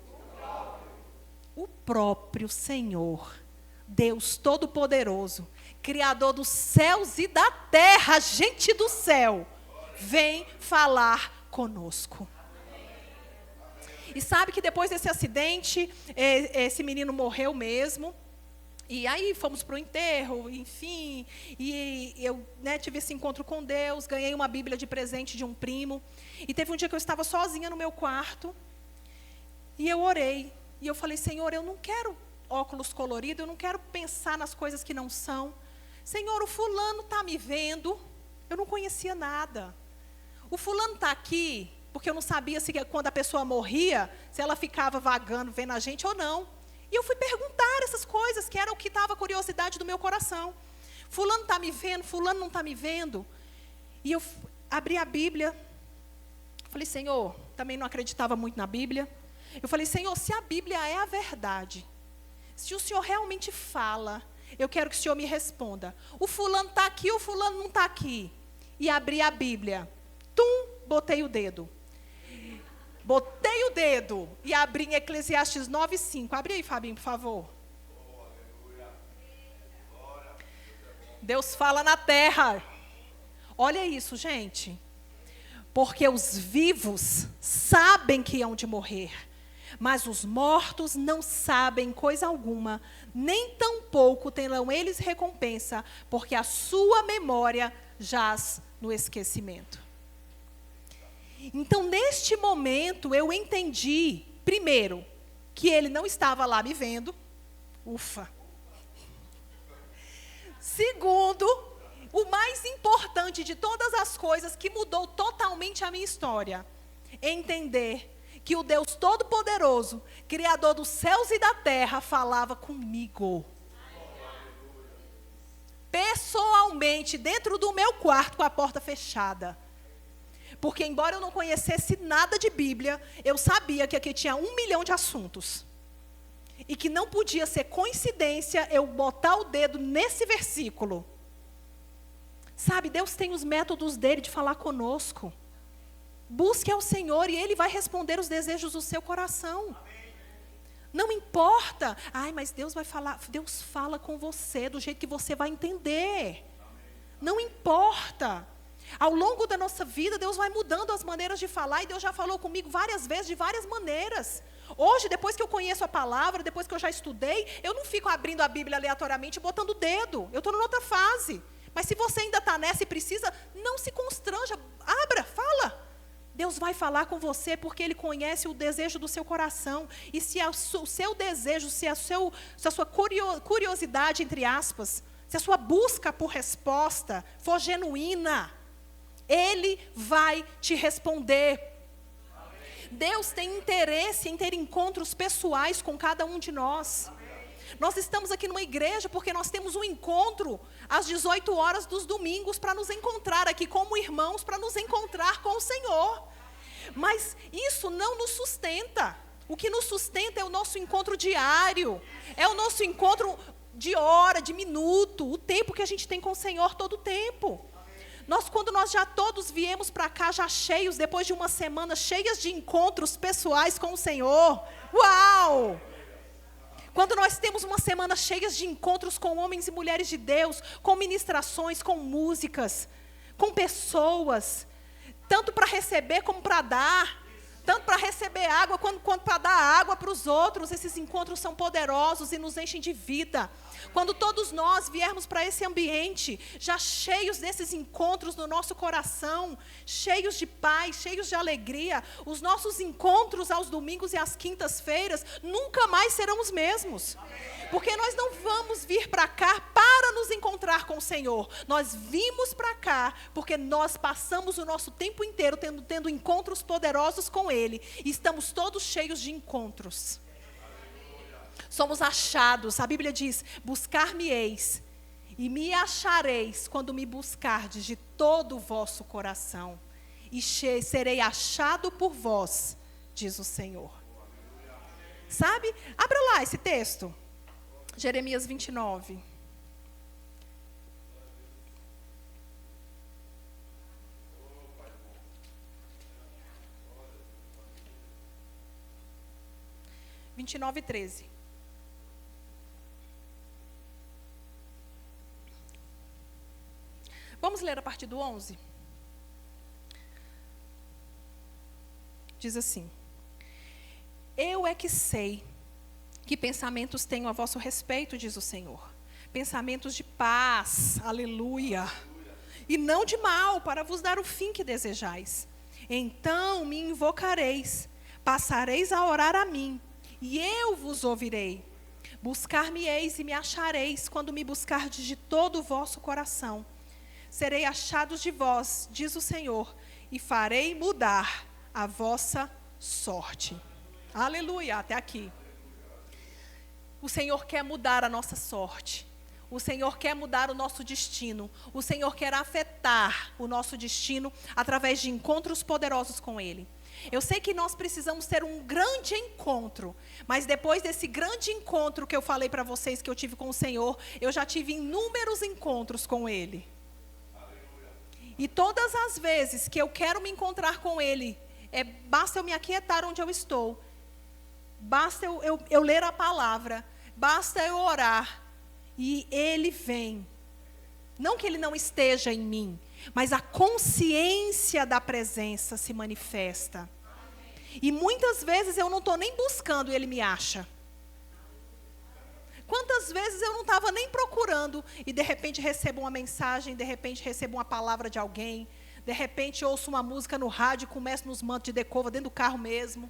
Senhor, Deus Todo-Poderoso, Criador dos céus e da terra, gente do céu, vem falar conosco. E sabe que depois desse acidente, esse menino morreu mesmo. E aí fomos para o enterro, enfim. E eu tive esse encontro com Deus, ganhei uma Bíblia de presente de um primo. E teve um dia que eu estava sozinha no meu quarto. E eu orei. E eu falei, Senhor, eu não quero óculos coloridos, eu não quero pensar nas coisas que não são. Senhor, o fulano está me vendo, eu não conhecia nada. O fulano está aqui, porque eu não sabia se quando a pessoa morria, se ela ficava vagando, vendo a gente ou não. E eu fui perguntar essas coisas, que era o que estava a curiosidade do meu coração. Fulano está me vendo, fulano não está me vendo. E eu abri a Bíblia, falei, Senhor, também não acreditava muito na Bíblia. Eu falei, Senhor, se a Bíblia é a verdade, Se o Senhor realmente fala, eu quero que o Senhor me responda. O fulano está aqui, o fulano não está aqui. E abri a Bíblia. Botei o dedo. Botei o dedo e abri em Eclesiastes 9:5. Abre aí, Fabinho, por favor. Deus fala na terra. Olha isso, gente. Porque os vivos sabem que hão de morrer, mas os mortos não sabem coisa alguma, nem tampouco terão eles recompensa, porque a sua memória jaz no esquecimento. Então, neste momento, eu entendi, primeiro, que ele não estava lá me vendo. Ufa. Segundo, o mais importante de todas as coisas que mudou totalmente a minha história, é entender que o Deus Todo-Poderoso, Criador dos céus e da terra, falava comigo. Pessoalmente, dentro do meu quarto, com a porta fechada. Porque, embora eu não conhecesse nada de Bíblia, eu sabia que aqui tinha 1 milhão de assuntos. E que não podia ser coincidência eu botar o dedo nesse versículo. Sabe, Deus tem os métodos dele de falar conosco. Busque ao Senhor e Ele vai responder os desejos do seu coração. Não importa. Ai, mas Deus vai falar. Deus fala com você do jeito que você vai entender. Não importa. Ao longo da nossa vida, Deus vai mudando as maneiras de falar. E Deus já falou comigo várias vezes, de várias maneiras. Hoje, depois que eu conheço a palavra, depois que eu já estudei, eu não fico abrindo a Bíblia aleatoriamente e botando o dedo. Eu estou em outra fase. Mas se você ainda está nessa e precisa, não se constranja. Abra, fala. Deus vai falar com você porque Ele conhece o desejo do seu coração. E se o seu desejo, se a sua curiosidade, entre aspas, se a sua busca por resposta for genuína, Ele vai te responder. Deus tem interesse em ter encontros pessoais com cada um de nós. Nós estamos aqui numa igreja porque nós temos um encontro às 18 horas dos domingos para nos encontrar aqui como irmãos, para nos encontrar com o Senhor. Mas isso não nos sustenta. O que nos sustenta é o nosso encontro diário, é o nosso encontro de hora, de minuto, o tempo que a gente tem com o Senhor todo o tempo. Quando nós já todos viemos para cá, já cheios, depois de uma semana, cheias de encontros pessoais com o Senhor. Uau! Quando nós temos uma semana cheia de encontros com homens e mulheres de Deus, com ministrações, com músicas, com pessoas, tanto para receber como para dar, tanto para receber água quanto para dar água para os outros, esses encontros são poderosos e nos enchem de vida. Quando todos nós viermos para esse ambiente, já cheios desses encontros no nosso coração, cheios de paz, cheios de alegria, os nossos encontros aos domingos e às quintas-feiras nunca mais serão os mesmos. Porque nós não vamos vir para cá para nos encontrar com o Senhor. Nós vimos para cá porque nós passamos o nosso tempo inteiro tendo encontros poderosos com Ele. E estamos todos cheios de encontros. Somos achados. A Bíblia diz: buscar-me-eis e me achareis quando me buscardes de todo o vosso coração. E serei achado por vós, diz o Senhor. Sabe? Abra lá esse texto. Jeremias 29. (29 e 13). Vamos ler a partir do 11? Diz assim: eu é que sei que pensamentos tenho a vosso respeito, diz o Senhor. Pensamentos de paz, aleluia, e não de mal, para vos dar o fim que desejais. Então me invocareis, passareis a orar a mim, e eu vos ouvirei. Buscar-me-eis e me achareis, quando me buscardes de todo o vosso coração. Serei achados de vós, diz o Senhor, e farei mudar a vossa sorte. Aleluia, até aqui. O Senhor quer mudar a nossa sorte. O Senhor quer mudar o nosso destino. O Senhor quer afetar o nosso destino através de encontros poderosos com Ele. Eu sei que nós precisamos ter um grande encontro, mas depois desse grande encontro que eu falei para vocês que eu tive com o Senhor, eu já tive inúmeros encontros com Ele. E todas as vezes que eu quero me encontrar com Ele, basta eu me aquietar onde eu estou, basta eu ler a palavra, basta eu orar, e Ele vem. Não que Ele não esteja em mim, mas a consciência da presença se manifesta. E muitas vezes eu não estou nem buscando e Ele me acha. Quantas vezes eu não estava nem procurando e de repente recebo uma mensagem, de repente recebo uma palavra de alguém, de repente ouço uma música no rádio e começo nos mantos de decova dentro do carro mesmo.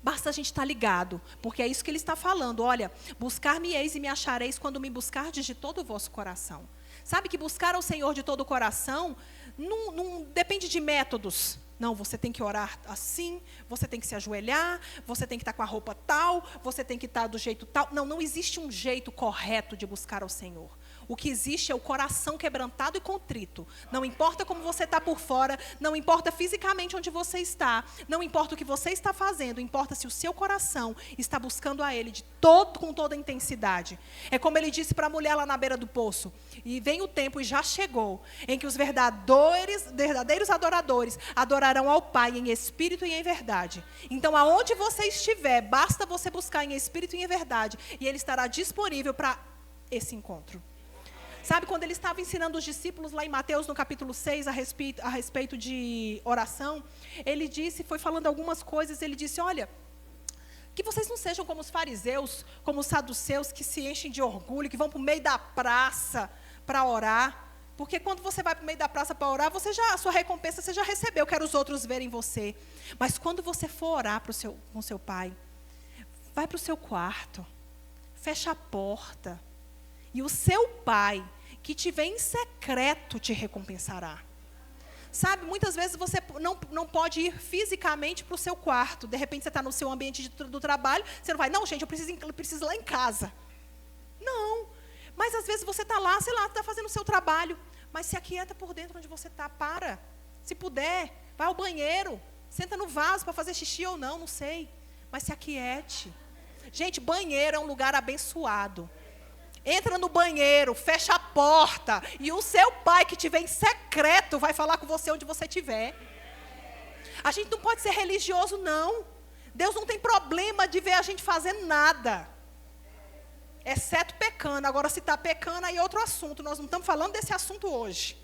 Basta a gente estar ligado, porque é isso que Ele está falando. Olha, buscar-me-eis e me achareis quando me buscardes de todo o vosso coração. Sabe que buscar ao Senhor de todo o coração não depende de métodos. Não, você tem que orar assim, você tem que se ajoelhar, você tem que estar com a roupa tal, você tem que estar do jeito tal. Não existe um jeito correto de buscar ao Senhor. O que existe é o coração quebrantado e contrito. Não importa como você está por fora, não importa fisicamente onde você está, não importa o que você está fazendo, importa se o seu coração está buscando a Ele com toda a intensidade. É como Ele disse para a mulher lá na beira do poço. E vem o tempo, e já chegou, em que os verdadeiros adoradores adorarão ao Pai em espírito e em verdade. Então, aonde você estiver, basta você buscar em espírito e em verdade, e Ele estará disponível para esse encontro. Sabe, quando Ele estava ensinando os discípulos lá em Mateus, no capítulo 6, a respeito de oração, Ele foi falando algumas coisas, Ele disse, olha, que vocês não sejam como os fariseus, como os saduceus, que se enchem de orgulho, que vão para o meio da praça para orar, porque quando você vai para o meio da praça para orar, a sua recompensa você já recebeu, quero os outros verem você. Mas quando você for orar com seu pai, vai para o seu quarto, fecha a porta, e o seu pai, que te vê em secreto, te recompensará. Sabe, muitas vezes você não pode ir fisicamente para o seu quarto. De repente você está no seu ambiente do trabalho, você não vai, não gente, eu preciso ir lá em casa. Não, mas às vezes você está lá, sei lá, está fazendo o seu trabalho, mas se aquieta por dentro onde você está, para. Se puder, vai ao banheiro, senta no vaso para fazer xixi ou não sei, mas se aquiete. Gente, banheiro é um lugar abençoado. Entra no banheiro, fecha a porta, e o seu pai que te vê em secreto vai falar com você onde você estiver. A gente não pode ser religioso, não. Deus não tem problema de ver a gente fazendo nada, exceto pecando. Agora, se está pecando, aí é outro assunto. Nós não estamos falando desse assunto hoje.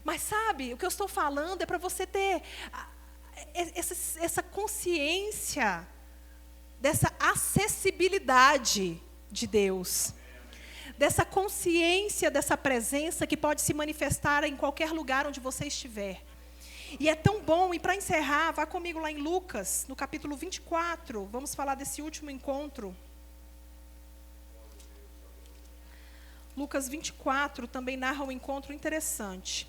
Mas sabe, o que eu estou falando é para você ter essa consciência dessa acessibilidade de Deus, dessa consciência dessa presença que pode se manifestar em qualquer lugar onde você estiver. E é tão bom, e para encerrar, vá comigo lá em Lucas, no capítulo 24, vamos falar desse último encontro. Lucas 24 também narra um encontro interessante.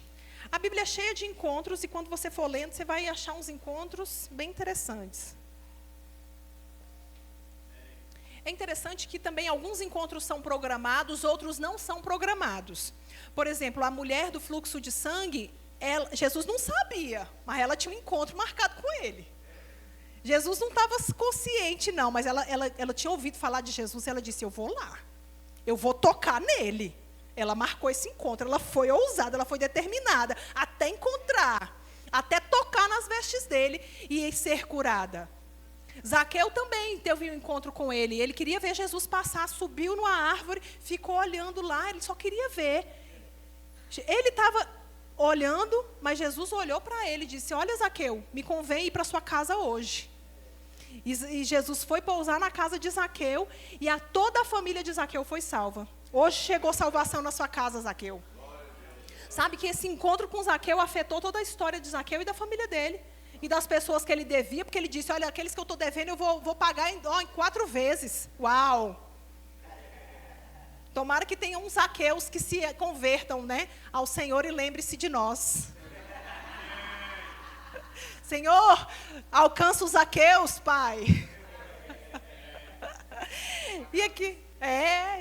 A Bíblia é cheia de encontros, e quando você for lendo, você vai achar uns encontros bem interessantes. É interessante que também alguns encontros são programados, outros não são programados. Por exemplo, a mulher do fluxo de sangue, Jesus não sabia, mas ela tinha um encontro marcado com Ele. Jesus não estava consciente, não, mas ela tinha ouvido falar de Jesus, e ela disse, eu vou lá, eu vou tocar nele. Ela marcou esse encontro, ela foi ousada, ela foi determinada, até encontrar, até tocar nas vestes dele e ser curada. Zaqueu também teve um encontro com ele. Ele queria ver Jesus passar, subiu numa árvore, ficou olhando lá, ele só queria ver. Ele estava olhando, mas Jesus olhou para ele e disse, olha Zaqueu, me convém ir para sua casa hoje. E Jesus foi pousar na casa de Zaqueu, e toda a família de Zaqueu foi salva. Hoje chegou salvação na sua casa, Zaqueu. Sabe que esse encontro com Zaqueu afetou toda a história de Zaqueu e da família dele. E das pessoas que ele devia, porque ele disse, olha, aqueles que eu estou devendo, eu vou pagar em 4 vezes. Uau! Tomara que tenham uns Zaqueus que se convertam, né, ao Senhor e lembre-se de nós. Senhor, alcança os Zaqueus, Pai. E aqui,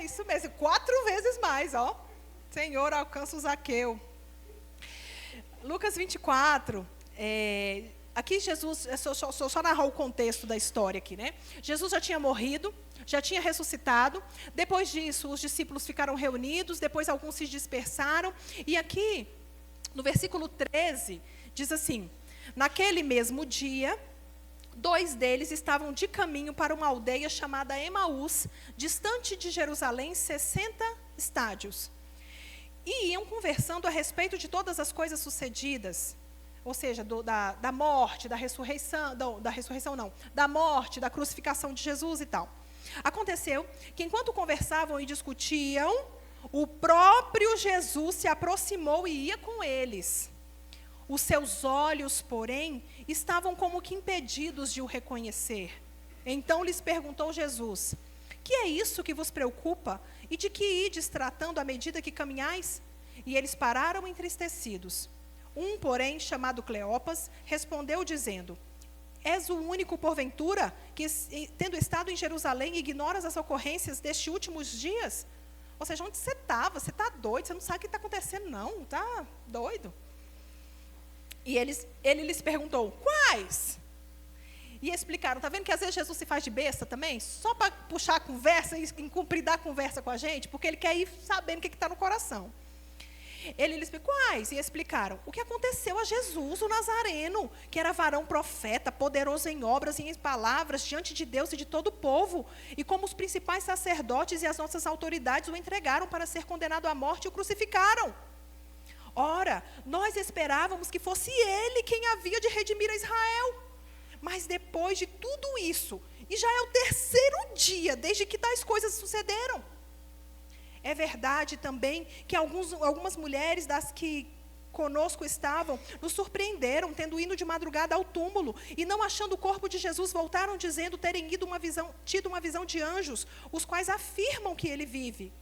isso mesmo, 4 vezes mais, ó. Senhor, alcança o Zaqueu. Lucas 24, aqui Jesus, só narrar o contexto da história aqui, né? Jesus já tinha morrido, já tinha ressuscitado. Depois disso, os discípulos ficaram reunidos, depois alguns se dispersaram. E aqui, no versículo 13, diz assim: naquele mesmo dia, 2 deles estavam de caminho para uma aldeia chamada Emaús, distante de Jerusalém 60 estádios. E iam conversando a respeito de todas as coisas sucedidas, ou seja, da morte, da ressurreição, da morte, da crucificação de Jesus e tal. Aconteceu que enquanto conversavam e discutiam, o próprio Jesus se aproximou e ia com eles. Os seus olhos, porém, estavam como que impedidos de o reconhecer. Então lhes perguntou Jesus: que é isso que vos preocupa? E de que ides tratando à medida que caminhais? E eles pararam entristecidos. Um, porém, chamado Cleopas, respondeu dizendo: és o único, porventura, que, tendo estado em Jerusalém, ignoras as ocorrências destes últimos dias? Ou seja, onde você estava? Você está doido? Você não sabe o que está acontecendo, não? Está doido? E ele lhes perguntou: quais? E explicaram. Está vendo que às vezes Jesus se faz de besta também? Só para puxar a conversa e incumpridar a conversa com a gente, porque ele quer ir sabendo o que está no coração. Ele lhes explicou quais, e explicaram o que aconteceu a Jesus, o Nazareno, que era varão profeta, poderoso em obras e em palavras, diante de Deus e de todo o povo, e como os principais sacerdotes e as nossas autoridades o entregaram para ser condenado à morte e o crucificaram. Ora, nós esperávamos que fosse ele quem havia de redimir a Israel. Mas depois de tudo isso, e já é o 3º dia desde que tais coisas sucederam. É verdade também que algumas mulheres das que conosco estavam nos surpreenderam, tendo ido de madrugada ao túmulo, e não achando o corpo de Jesus, voltaram dizendo terem tido uma visão de anjos, os quais afirmam que ele vive.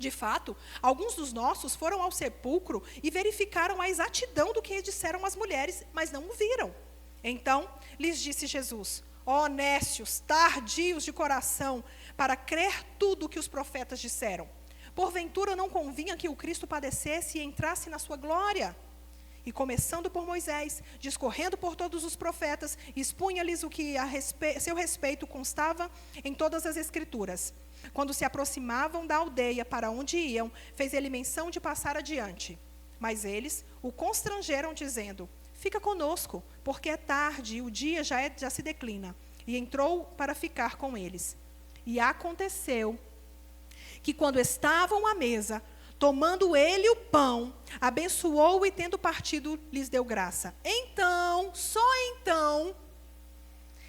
De fato, alguns dos nossos foram ao sepulcro e verificaram a exatidão do que disseram as mulheres, mas não o viram. Então lhes disse Jesus: ó nécios, tardios de coração, para crer tudo o que os profetas disseram. Porventura não convinha que o Cristo padecesse e entrasse na sua glória? E começando por Moisés, discorrendo por todos os profetas, expunha-lhes o que a seu respeito constava em todas as Escrituras. Quando se aproximavam da aldeia para onde iam, fez ele menção de passar adiante. Mas eles o constrangeram, dizendo: fica conosco, porque é tarde e o dia já se declina. E entrou para ficar com eles. E aconteceu que quando estavam à mesa, tomando ele o pão, abençoou e tendo partido, lhes deu graça. Então, só então,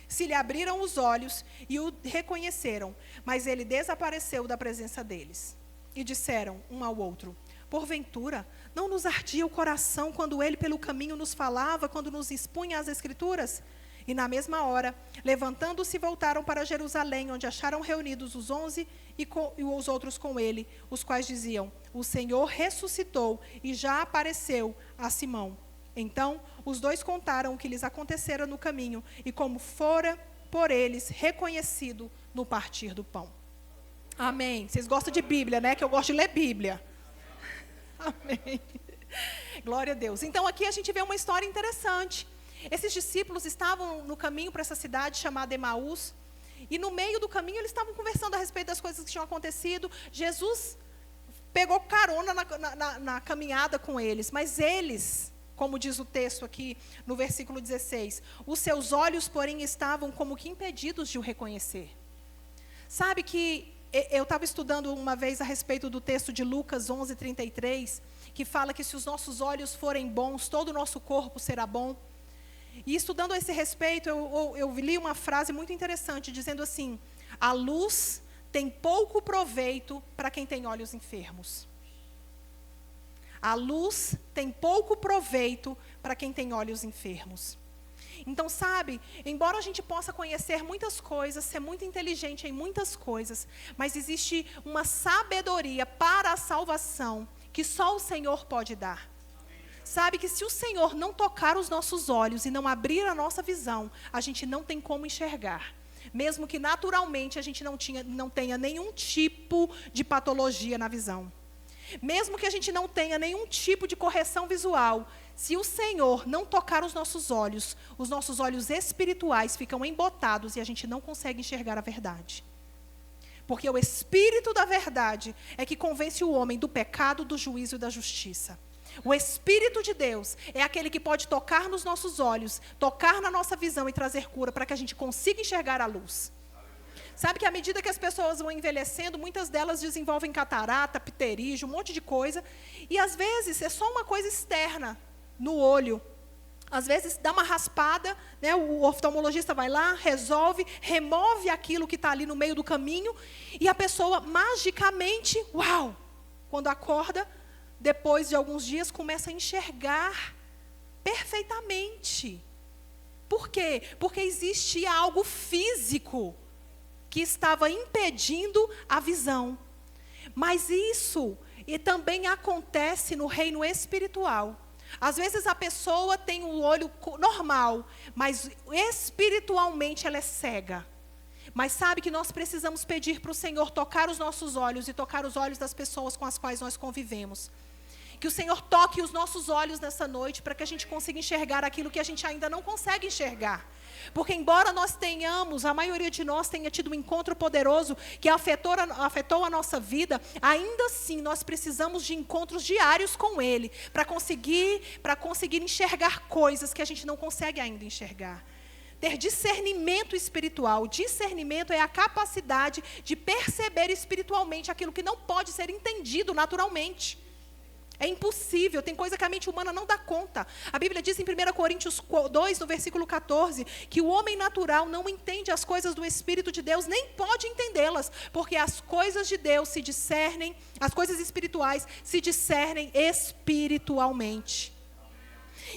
se lhe abriram os olhos e o reconheceram, mas ele desapareceu da presença deles. E disseram um ao outro: porventura, não nos ardia o coração quando ele pelo caminho nos falava, quando nos expunha as Escrituras? E na mesma hora, levantando-se, voltaram para Jerusalém, onde acharam reunidos os 11 e os outros com ele, os quais diziam: o Senhor ressuscitou e já apareceu a Simão. Então, os 2 contaram o que lhes acontecera no caminho e como fora por eles reconhecido no partir do pão. Amém. Vocês gostam de Bíblia, né? Que eu gosto de ler Bíblia. Amém. Glória a Deus. Então, aqui a gente vê uma história interessante. Esses discípulos estavam no caminho para essa cidade chamada Emaús, e no meio do caminho eles estavam conversando a respeito das coisas que tinham acontecido. Jesus pegou carona na caminhada com eles, mas eles, como diz o texto aqui no versículo 16, os seus olhos, porém, estavam como que impedidos de o reconhecer. Sabe que eu estava estudando uma vez a respeito do texto de Lucas 11:33, que fala que se os nossos olhos forem bons, todo o nosso corpo será bom. E estudando a esse respeito, eu li uma frase muito interessante, dizendo assim: a luz tem pouco proveito para quem tem olhos enfermos. A luz tem pouco proveito para quem tem olhos enfermos. Então, sabe, embora a gente possa conhecer muitas coisas, ser muito inteligente em muitas coisas, mas existe uma sabedoria para a salvação que só o Senhor pode dar. Sabe que se o Senhor não tocar os nossos olhos e não abrir a nossa visão, a gente não tem como enxergar. Mesmo que naturalmente a gente não tenha nenhum tipo de patologia na visão. Mesmo que a gente não tenha nenhum tipo de correção visual, Se o Senhor não tocar os nossos olhos espirituais ficam embotados e a gente não consegue enxergar a verdade. Porque o Espírito da verdade é que convence o homem do pecado, do juízo e da justiça. O Espírito de Deus é aquele que pode tocar nos nossos olhos, tocar na nossa visão e trazer cura para que a gente consiga enxergar a luz. Sabe que à medida que as pessoas vão envelhecendo, muitas delas desenvolvem catarata, pterígio, um monte de coisa. E às vezes é só uma coisa externa no olho. Às vezes dá uma raspada, né, o oftalmologista vai lá, resolve, remove aquilo que está ali no meio do caminho. E a pessoa magicamente, uau, quando acorda, depois de alguns dias, começa a enxergar perfeitamente. Por quê? Porque existia algo físico que estava impedindo a visão. Mas isso também acontece no reino espiritual. Às vezes a pessoa tem um olho normal, mas espiritualmente ela é cega. Mas sabe que nós precisamos pedir para o Senhor tocar os nossos olhos e tocar os olhos das pessoas com as quais nós convivemos. Que o Senhor toque os nossos olhos nessa noite para que a gente consiga enxergar aquilo que a gente ainda não consegue enxergar. Porque embora nós tenhamos, a maioria de nós tenha tido um encontro poderoso que afetou a nossa vida, ainda assim nós precisamos de encontros diários com Ele para conseguir enxergar coisas que a gente não consegue ainda enxergar. Ter discernimento espiritual. Discernimento é a capacidade de perceber espiritualmente aquilo que não pode ser entendido naturalmente. É impossível, tem coisa que a mente humana não dá conta. A Bíblia diz em 1 Coríntios 2, no versículo 14, que o homem natural não entende as coisas do Espírito de Deus, nem pode entendê-las, porque as coisas de Deus se discernem, as coisas espirituais se discernem espiritualmente.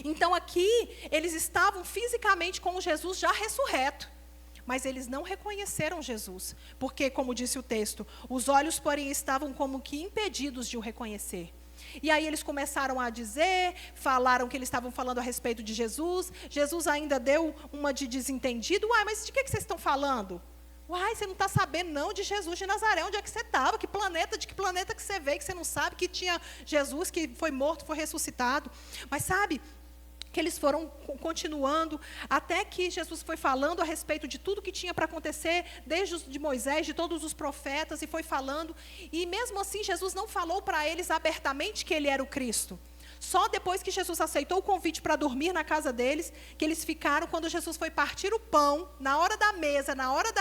Então aqui, eles estavam fisicamente com Jesus já ressurreto. Mas eles não reconheceram Jesus, porque, como disse o texto, os olhos, porém, estavam como que impedidos de o reconhecer. E aí eles começaram a dizer, falaram que eles estavam falando a respeito de Jesus. Jesus ainda deu uma de desentendido. Uai, mas de que vocês estão falando? Uai, você não está sabendo não de Jesus de Nazaré, onde é que você estava? De que planeta que você veio, que você não sabe que tinha Jesus que foi morto, foi ressuscitado. Mas sabe que eles foram continuando, até que Jesus foi falando a respeito de tudo que tinha para acontecer, desde de Moisés, de todos os profetas, e foi falando, e mesmo assim Jesus não falou para eles abertamente que ele era o Cristo. Só depois que Jesus aceitou o convite para dormir na casa deles, que eles ficaram, quando Jesus foi partir o pão, na hora da mesa, na hora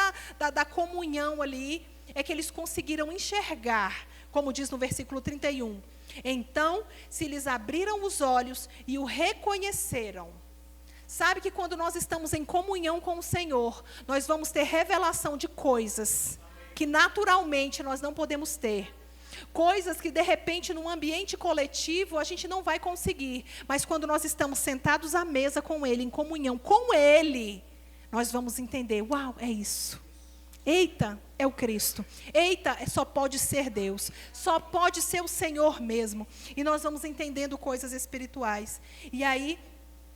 da comunhão ali, é que eles conseguiram enxergar, como diz no versículo 31. Então, se lhes abriram os olhos e o reconheceram. Sabe que quando nós estamos em comunhão com o Senhor, nós vamos ter revelação de coisas que naturalmente nós não podemos ter. Coisas que de repente num ambiente coletivo a gente não vai conseguir. Mas quando nós estamos sentados à mesa com Ele, em comunhão com Ele, nós vamos entender, uau, é isso. Eita, é o Cristo. Eita, só pode ser Deus. Só pode ser o Senhor mesmo. E nós vamos entendendo coisas espirituais. E aí,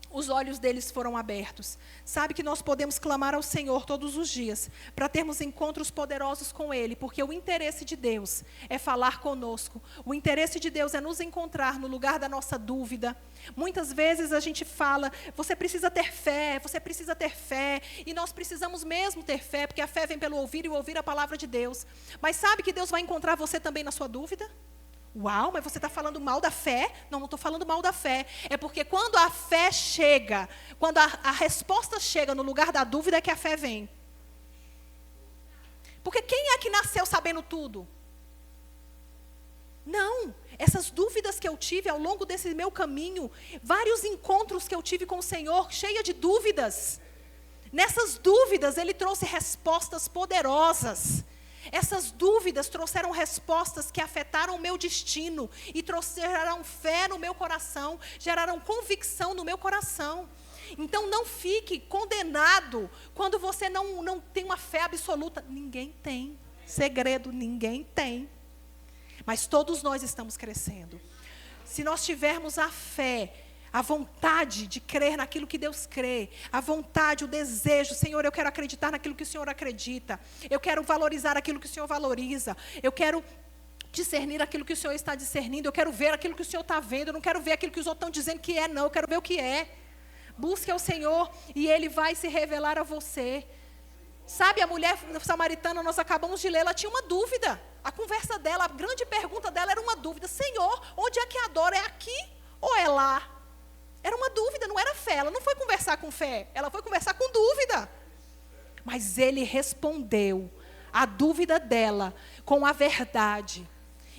os olhos deles foram abertos. Sabe que nós podemos clamar ao Senhor todos os dias, para termos encontros poderosos com Ele, porque o interesse de Deus é falar conosco. O interesse de Deus é nos encontrar no lugar da nossa dúvida. Muitas vezes a gente fala, você precisa ter fé, e nós precisamos mesmo ter fé, porque a fé vem pelo ouvir e o ouvir a palavra de Deus. Mas sabe que Deus vai encontrar você também na sua dúvida? Uau, mas você está falando mal da fé? Não estou falando mal da fé. É porque quando a fé chega, quando a resposta chega no lugar da dúvida, é que a fé vem. Porque quem é que nasceu sabendo tudo? Não. Essas dúvidas que eu tive ao longo desse meu caminho, vários encontros que eu tive com o Senhor, cheia de dúvidas. Nessas dúvidas, Ele trouxe respostas poderosas. Essas dúvidas trouxeram respostas que afetaram o meu destino e trouxeram fé no meu coração, geraram convicção no meu coração. Então não fique condenado quando você não tem uma fé absoluta. Ninguém tem. Segredo, ninguém tem. Mas todos nós estamos crescendo. Se nós tivermos a fé, a vontade de crer naquilo que Deus crê, a vontade, o desejo, Senhor, eu quero acreditar naquilo que o Senhor acredita, eu quero valorizar aquilo que o Senhor valoriza, eu quero discernir aquilo que o Senhor está discernindo. Eu quero ver aquilo que o Senhor está vendo. Eu não quero ver aquilo que os outros estão dizendo que é, não. Eu quero ver o que é. Busque ao Senhor e Ele vai se revelar a você. Sabe, a mulher samaritana, nós acabamos de ler, ela tinha uma dúvida. A conversa dela, a grande pergunta dela era uma dúvida. Senhor, onde é que adora? É aqui ou é lá? Era uma dúvida, não era fé. Ela não foi conversar com fé, ela foi conversar com dúvida. Mas Ele respondeu a dúvida dela com a verdade.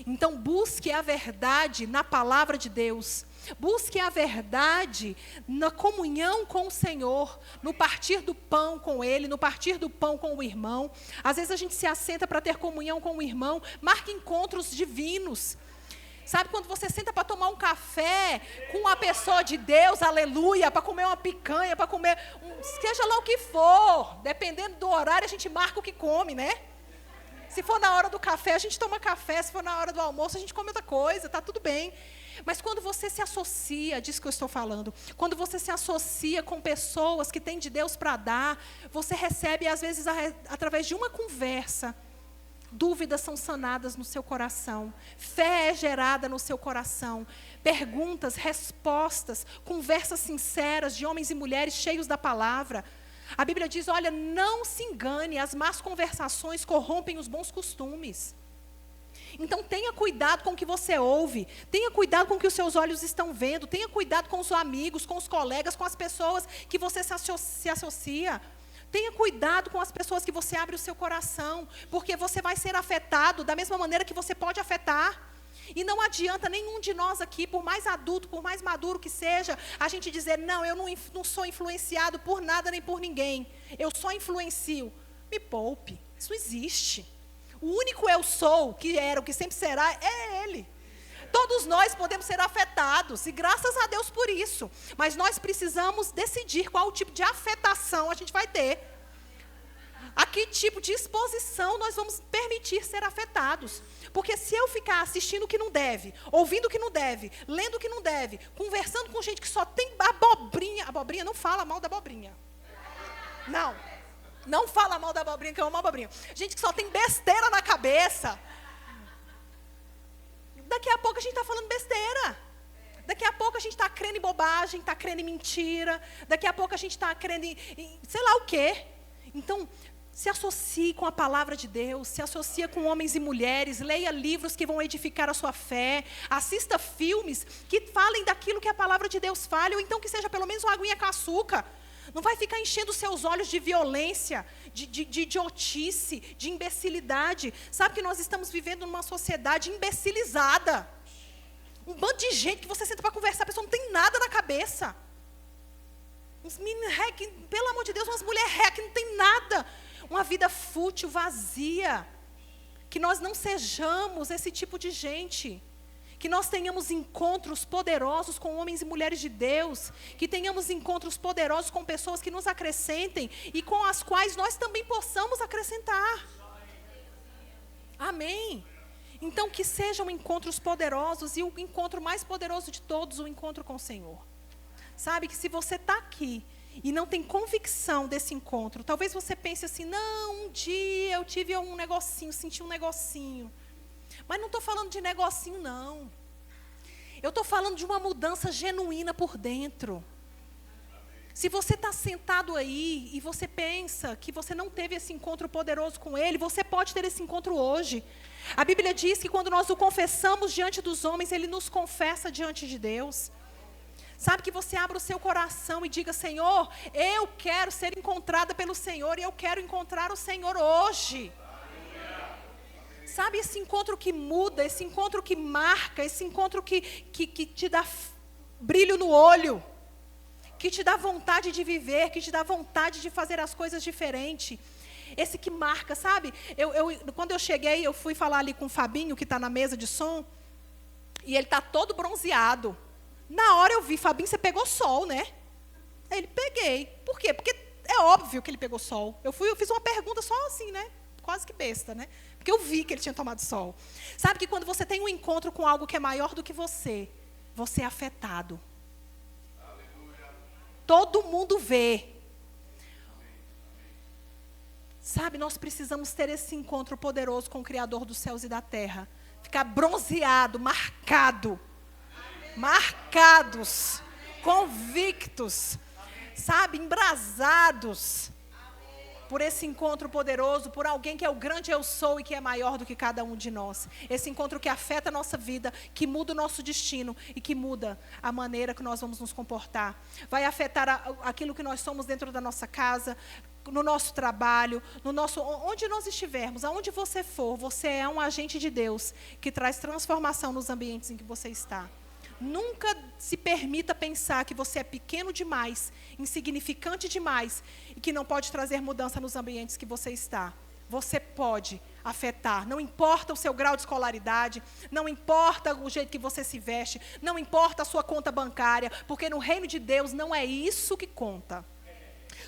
Então, busque a verdade na palavra de Deus. Busque a verdade na comunhão com o Senhor, no partir do pão com Ele, no partir do pão com o irmão. Às vezes a gente se assenta para ter comunhão com o irmão, marque encontros divinos. Sabe, quando você senta para tomar um café com uma pessoa de Deus, aleluia, para comer uma picanha, para comer, seja lá o que for, dependendo do horário, a gente marca o que come, né? Se for na hora do café, a gente toma café, se for na hora do almoço, a gente come outra coisa, está tudo bem. Mas quando você se associa, disso que eu estou falando, quando você se associa com pessoas que têm de Deus para dar, você recebe, às vezes, através de uma conversa, dúvidas são sanadas no seu coração, fé é gerada no seu coração, perguntas, respostas, conversas sinceras de homens e mulheres cheios da palavra. A Bíblia diz, olha, não se engane, as más conversações corrompem os bons costumes. Então tenha cuidado com o que você ouve, tenha cuidado com o que os seus olhos estão vendo, tenha cuidado com os amigos, com os colegas, com as pessoas que você se associa. Tenha cuidado com as pessoas que você abre o seu coração, porque você vai ser afetado da mesma maneira que você pode afetar. E não adianta nenhum de nós aqui, por mais adulto, por mais maduro que seja, a gente dizer, não, eu não sou influenciado por nada nem por ninguém. Eu só influencio. Me poupe, isso existe. O único eu sou, que era, o que sempre será, é Ele. Todos nós podemos ser afetados, e graças a Deus por isso. Mas nós precisamos decidir qual tipo de afetação a gente vai ter. A que tipo de exposição nós vamos permitir ser afetados. Porque se eu ficar assistindo o que não deve, ouvindo o que não deve, lendo o que não deve, conversando com gente que só tem abobrinha não fala mal da abobrinha. Não fala mal da abobrinha, que eu amo abobrinha. Gente que só tem besteira na cabeça. Daqui a pouco a gente está falando besteira. Daqui a pouco a gente está crendo em bobagem, está crendo em mentira. Daqui a pouco a gente está crendo em sei lá o quê. Então, se associe com a palavra de Deus, se associe com homens e mulheres, leia livros que vão edificar a sua fé, assista filmes que falem daquilo que a palavra de Deus fala, ou então que seja pelo menos uma aguinha com açúcar. Não vai ficar enchendo os seus olhos de violência, de idiotice, de imbecilidade. Sabe que nós estamos vivendo numa sociedade imbecilizada. Um bando de gente que você senta para conversar, a pessoa não tem nada na cabeça. Uns meninos rec, pelo amor de Deus, umas mulheres rec, não tem nada. Uma vida fútil, vazia. Que nós não sejamos esse tipo de gente. Que nós tenhamos encontros poderosos com homens e mulheres de Deus. Que tenhamos encontros poderosos com pessoas que nos acrescentem e com as quais nós também possamos acrescentar. Amém? Então, que sejam encontros poderosos e o encontro mais poderoso de todos, o encontro com o Senhor. Sabe que se você está aqui e não tem convicção desse encontro, talvez você pense assim, não, um dia eu tive um negocinho, senti um negocinho. Mas não estou falando de negocinho, não. Eu estou falando de uma mudança genuína por dentro. Se você está sentado aí e você pensa que você não teve esse encontro poderoso com Ele, você pode ter esse encontro hoje. A Bíblia diz que quando nós o confessamos diante dos homens, Ele nos confessa diante de Deus. Sabe, que você abra o seu coração e diga, Senhor, eu quero ser encontrada pelo Senhor e eu quero encontrar o Senhor hoje. Sabe, esse encontro que muda, esse encontro que marca, esse encontro que te dá brilho no olho, que te dá vontade de viver, que te dá vontade de fazer as coisas diferente. Esse que marca, sabe? Quando eu cheguei, eu fui falar ali com o Fabinho, que está na mesa de som, e ele está todo bronzeado. Na hora eu vi, Fabinho, você pegou sol, né? Aí ele, peguei. Por quê? Porque é óbvio que ele pegou sol. Eu fiz uma pergunta só assim, né? Quase que besta, né? Porque eu vi que ele tinha tomado sol. Sabe que quando você tem um encontro com algo que é maior do que você é afetado. Aleluia. Todo mundo vê. Sabe, nós precisamos ter esse encontro poderoso com o Criador dos céus e da terra. ficar bronzeado, marcados, convictos, sabe, embrasados por esse encontro poderoso, por alguém que é o grande eu sou e que é maior do que cada um de nós. Esse encontro que afeta a nossa vida, que muda o nosso destino e que muda a maneira que nós vamos nos comportar. Vai afetar aquilo que nós somos dentro da nossa casa, no nosso trabalho, onde nós estivermos, aonde você for, você é um agente de Deus que traz transformação nos ambientes em que você está. Nunca se permita pensar que você é pequeno demais, insignificante demais e que não pode trazer mudança nos ambientes que você está. Você pode afetar, não importa o seu grau de escolaridade, não importa o jeito que você se veste, não importa a sua conta bancária, porque no reino de Deus não é isso que conta.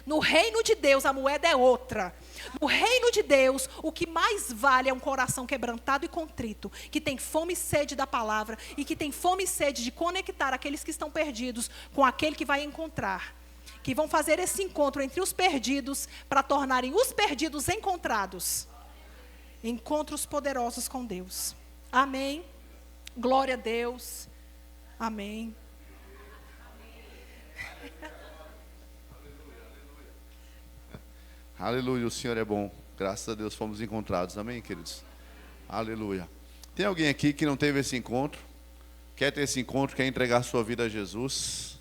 No reino de Deus, a moeda é outra. No reino de Deus, o que mais vale é um coração quebrantado e contrito, que tem fome e sede da palavra e que tem fome e sede de conectar aqueles que estão perdidos com aquele que vai encontrar. Que vão fazer esse encontro entre os perdidos para tornarem os perdidos encontrados. Encontros poderosos com Deus. Amém. Glória a Deus. Amém. Aleluia, o Senhor é bom. Graças a Deus fomos encontrados. Amém, queridos? Aleluia. Tem alguém aqui que não teve esse encontro? Quer ter esse encontro? Quer entregar sua vida a Jesus?